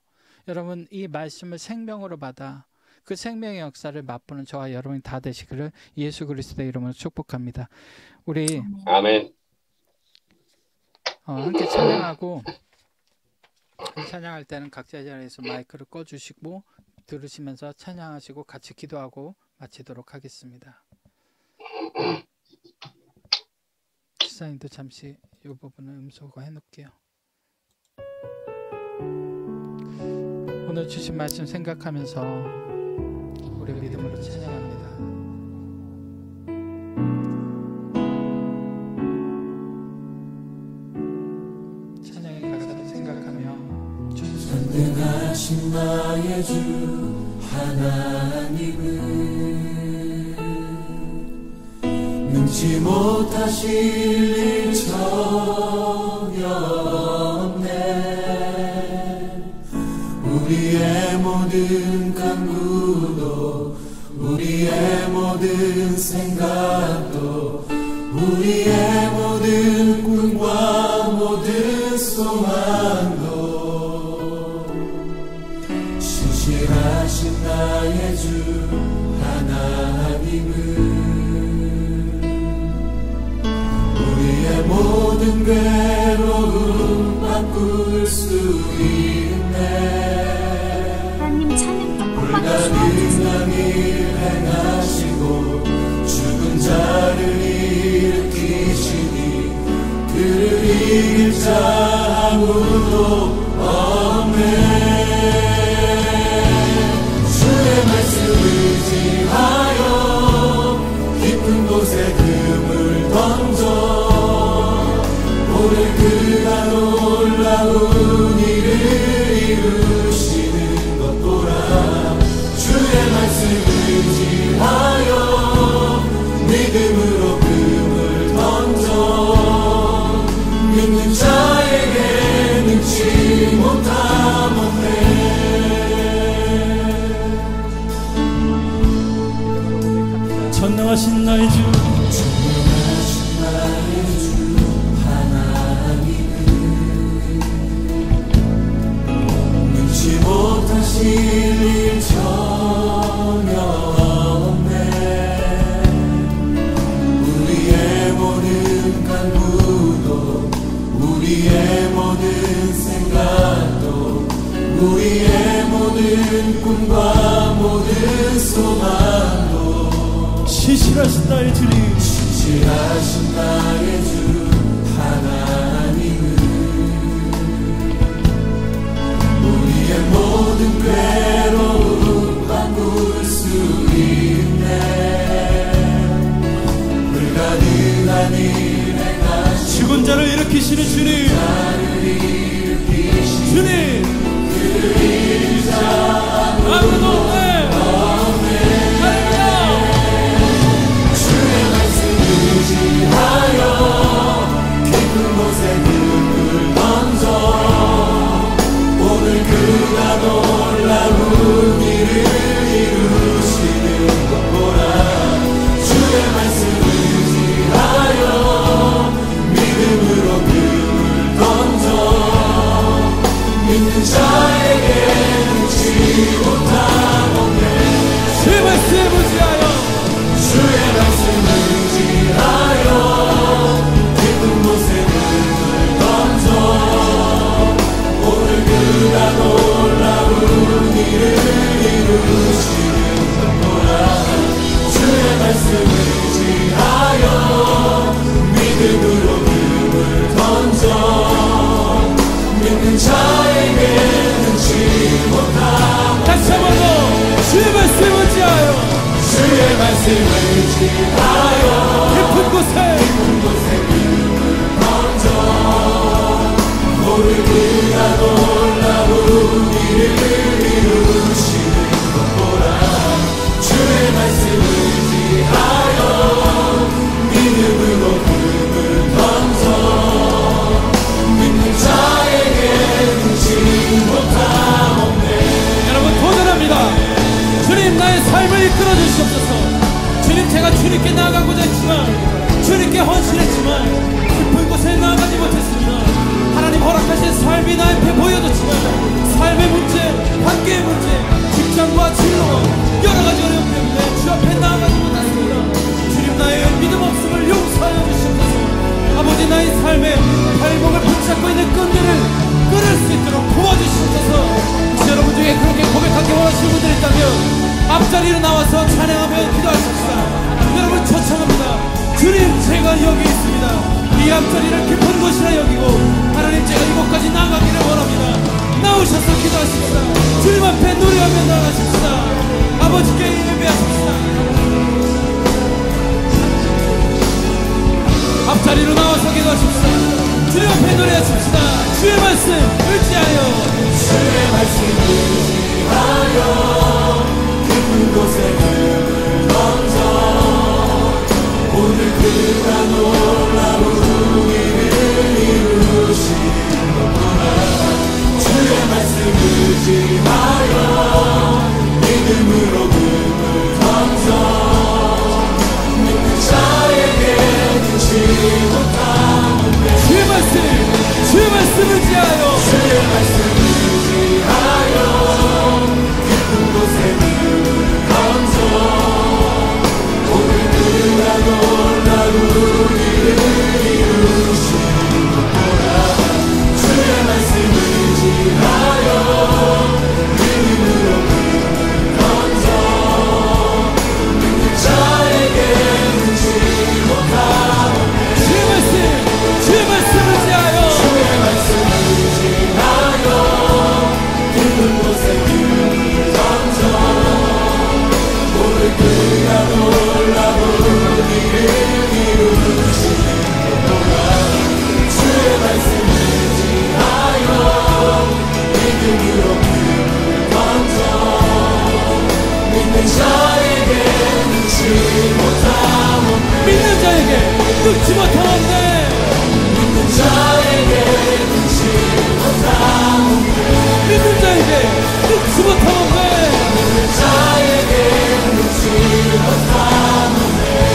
여러분 이 말씀을 생명으로 받아 그 생명의 역사를 맛보는 저와 여러분이 다 되시기를 예수 그리스도의 이름으로 축복합니다. 우리 아멘. 함께 찬양하고, 찬양할 때는 각자 자리에서 마이크를 꺼주시고 들으시면서 찬양하시고 같이 기도하고 마치도록 하겠습니다. 시사님도 잠시 이 부분을 음소거 해놓을게요. 오늘 주신 말씀 생각하면서 우리 믿음으로 찬양합니다. 찬양의 가사를 생각하며 전능하신 나의 주 하나님은 능치 못하실 일 전혀 없네. 우리의 모든 간구도 우리의 모든 생각도 우리의 모든 꿈과 모든 소망도 신실하신 나의 주 하나님은 우리의 모든 괴로움 바꿀 수 있네. 하나님 찬양 조금만 불가능한 일 행하시고 죽은 자를 일으키시니 그를 이길 자 아무도 없네. 주의 말씀 의지하여 깊은 곳에 금을 던져 오늘 그가 놀라운 일을 이루시는 것 보라. 주의 말씀 의지하여 믿음으로 금을 던져 믿는 자의 전능하신 나의 주 하나님은 눈치 못하실 일 전혀 없네. 우리의 모든 간구도 우리의 모든 생각도 우리의 모든 꿈과 모든 소망도 신실하신 나의 주님 신실하신 나의 주 하나님은 우리의 모든 괴로움 바꿀 수 있네. 불가능한 일 행하시고 죽은 자를 일으키시는 주님 주님 아무도 없네. 주의 말씀 의지하여 깊은 곳에 눈을 던져 오늘 그가 놀라운 일을 이루시는 것 보라. 주의 말씀 의지하여 믿음으로 눈을 던져 믿는 자에게 눈치 못함 없네. 주의 말씀 의지하여 주의 말씀 의지하여 깊은 곳에 눈을 던져 오늘 그가 놀라운 일을 이루시는 것 보라. 주의 말씀 의지하여 믿음으로 눈을 던져 믿는 자에게 눈치 못함. 다시 한번 주의 말씀 의지하여 주의 말씀 의지하여 깊은 곳에 눈을 던져 오늘 그가 놀라운 일을 이루시는 것 보라. 주의 말씀 의지하여 믿음으로 눈을 던져 믿는 자에게 눈치 못함 없네. 여러분 도전합니다. 주님 나의 삶을 이끌어 주시옵소서. 주님 제가 주님께 나아가고자 했지만 주님께 헌신했지만 깊은 곳에 나아가지 못했습니다. 하나님 허락하신 삶이 나의 앞에 보여졌지만 삶의 문제, 관계의 문제, 직장과 진로와 여러가지 어려움 때문에 주 앞에 나아가지 못했습니다. 주님 나의 믿음 없음을 용서하여 주시옵소서. 아버지 나의 삶에 발목을 붙잡고 있는 끈들을 끊을 수 있도록 도와주시옵소서. 여러분 중에 그렇게 고백하기 원하시는 분들이 있다면 앞자리로 나와서 찬양하며 기도하십시다. 여러분 초청합니다. 주님 제가 여기 있습니다. 이 앞자리를 깊은 곳이라 여기고 하나님 제가 이곳까지 나가기를 원합니다. 나오셔서 기도하십시다. 주님 앞에 노래하며 나가십시다. 아버지께 예배하십시다. 앞자리로 나와서 기도하십시다. 주님 앞에 노래하십시다. 주의 말씀 의지하여 주의 말씀 의지하여 깊은 곳에 눈을 던져 오늘 그가 놀라운 일을 이루시는 것 보라. 주의 말씀 의지하여 믿음으로 눈을 던져 믿는 자에게 눈치 못함 없네. 주의 말씀 의지하여 주의 말씀 의지하여 깊은 곳에 눈을 던져 오늘 그가 놀라운 일을 이루시는 것 보라. 주의 말씀 의지하여 믿음으로 눈을 던져 믿는 자에게 눈치 못함 없네. 주의 말씀 의지하여 주의 말씀 의지하여 깊은 곳에 눈을 던져 오늘 그가 놀라운 일을 이루시는 것 보라. 주의 말씀 의지하여 믿음으로 눈을 던져 믿는 자에게 눈치 못함 없네. 믿는 자에게 눈치 못함 없네. 믿는 자에게 눈치 못함 없네. 믿는 자에게 눈치 못함 없네. 믿는 자에게 눈치 못함 없네.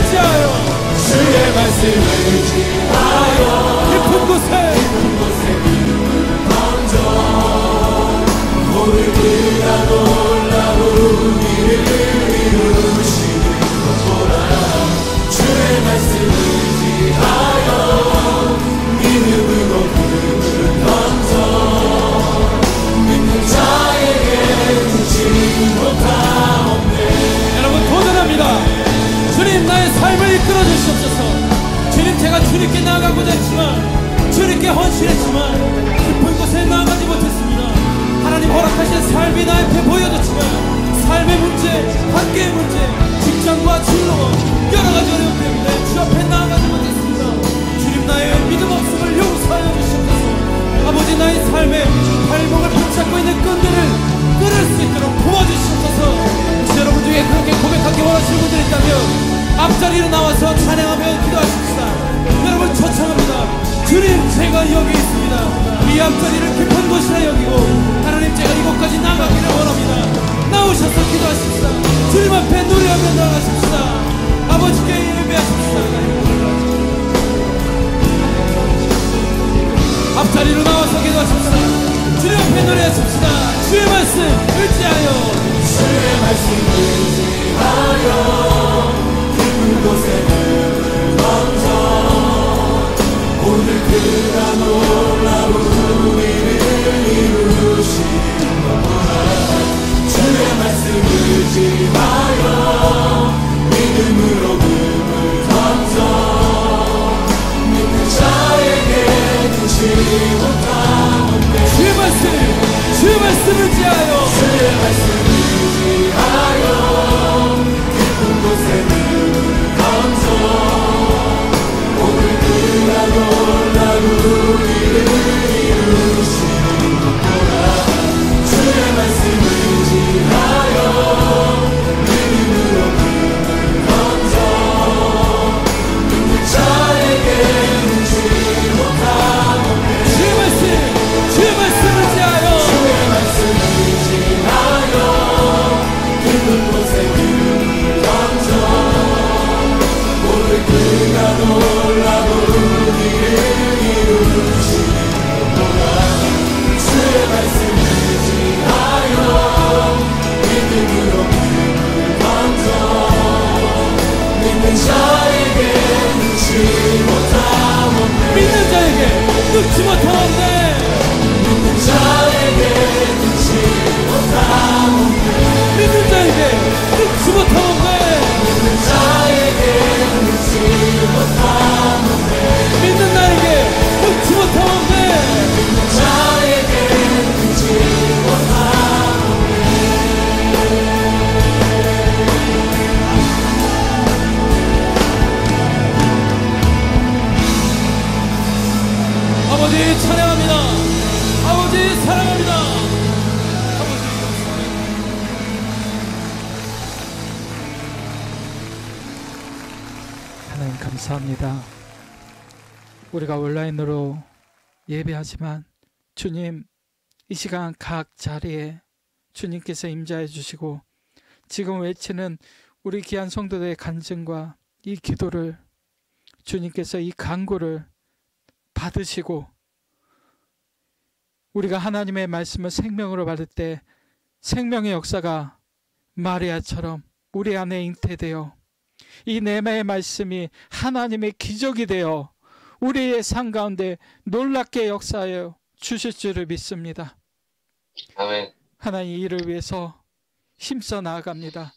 의지하여 주의 말씀을 의지하여 깊은 곳에 던져 오늘 그가 놀라운 일을 이루시는 것 보라 주의 말씀을 의지하여 믿음으로 그를 던져 믿는 자에게 눈치 못하옵네. 여러분 도전합니다. 주님 나의 삶을 이끌어 주시옵소서. 주님 제가 주님께 나아가고자 했지만 주님께 헌신했지만 깊은 곳에 나아가지 못했습니다. 하나님 허락하신 삶이 나의 앞에 보여졌지만 삶의 문제, 관계의 문제, 직장과 진로와 여러가지 어려움 때문에 주 앞에 나아가지 못했습니다. 주님 나의 믿음 없음을 용서하여 주시옵소서. 아버지 나의 삶에 발목을 붙잡고 있는 끈들을 끊을 수 있도록 도와주시옵소서. 혹시 여러분 중에 그렇게 고백하기 원하시는 분들이 있다면 앞자리로 나와서 찬양하며 기도하십시다. 여러분 초청합니다. 주님 제가 여기 있습니다. 이 앞자리를 깊은 곳이라 여기고 하나님 제가 이곳까지 나가기를 원합니다. 나오셔서 기도하십시다. 주님 앞에 노래하며 나가십시다. 아버지께 예배하십시다. 앞자리로 나와서 기도하십시다. 주님 앞에 노래하십시다. 주의 말씀 의지하여 주의 말씀 의지하여 깊은 곳에 눈을 던져 오늘 그가 놀라운 일을 이루시는 것 보라 주의 말씀 의지하여 믿음으로 금을 던져 믿는 자에게 눈치 못하옵네. 주의 말씀 의지하여 주의 말씀 의지하여 깊은 곳에 눈을 던져 오늘 그가 놀라운 일을 이루시는 것 보라 주의 말씀 의지하여 믿음으로 금을 던져 믿는 자에게 눈치 못하옵네. 주의 말씀 의지하여 주의 말씀 의지하여 깊은 곳에 눈을 던져 오늘 그가 놀라운 일을 이루시는 것 보라 주의 말씀 의지하여 믿음으로 금을 던져 믿는 자에게 눈치 못하옵네. 믿는 자에게 눈치 못하옵네. 믿는 자에게 눈치 못하옵네. 믿는 자에게 눈치 못하옵네. 믿는 자에게 눈치 못하옵네. 믿는 나에게 눈치 못하옵네. 믿는 자에게 눈치 못하옵네. 아버지 찬양합니다. 아버지 사랑합니다. 아버지 하나님 감사합니다. 우리가 온라인으로 예배하지만 주님 이 시간 각 자리에 주님께서 임재해 주시고 지금 외치는 우리 귀한 성도들의 간증과 이 기도를 주님께서 이 간구를 받으시고 우리가 하나님의 말씀을 생명으로 받을 때 생명의 역사가 마리아처럼 우리 안에 잉태되어 이 내마의 말씀이 하나님의 기적이 되어 우리의 삶 가운데 놀랍게 역사하여 주실 줄을 믿습니다. 아멘. 하나님 이를 위해서 힘써 나아갑니다.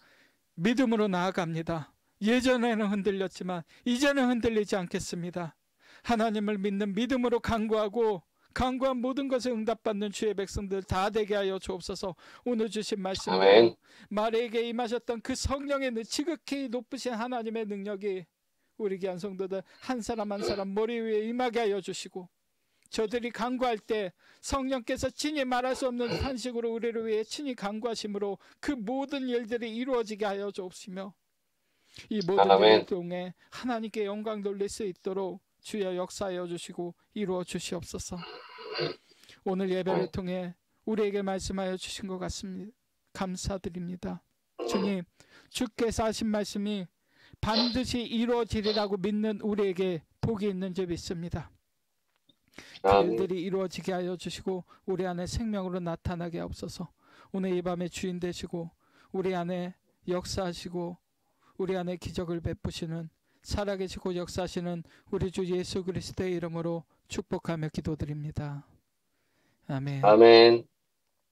믿음으로 나아갑니다. 예전에는 흔들렸지만 이제는 흔들리지 않겠습니다. 하나님을 믿는 믿음으로 간구하고 간구한 모든 것을 응답받는 주의 백성들 다 되게 하여 주옵소서. 오늘 주신 말씀으로 마리에게 임하셨던 그 성령의 지극히 높으신 하나님의 능력이 우리 귀한 성도들 한 사람 한 사람 머리 위에 임하게 하여 주시고 저들이 간구할 때 성령께서 친히 말할 수 없는 탄식으로 우리를 위해 친히 간구하심으로 그 모든 일들이 이루어지게 하여 주옵시며 이 모든 일을 통해 하나님께 영광 돌릴 수 있도록 주여 역사하여 주시고 이루어 주시옵소서. 오늘 예배를 통해 우리에게 말씀하여 주신 것 같습니다. 감사드립니다. 주님, 주께서 하신 말씀이 반드시 이루어지리라고 믿는 우리에게 복이 있는 줄 믿습니다. 그 아멘. 일들이 이루어지게 하여 주시고 우리 안에 생명으로 나타나게 하옵소서. 오늘 이 밤에 주인 되시고 우리 안에 역사하시고 우리 안에 기적을 베푸시는 살아계시고 역사하시는 우리 주 예수 그리스도의 이름으로 축복하며 기도드립니다. 아멘. 아멘.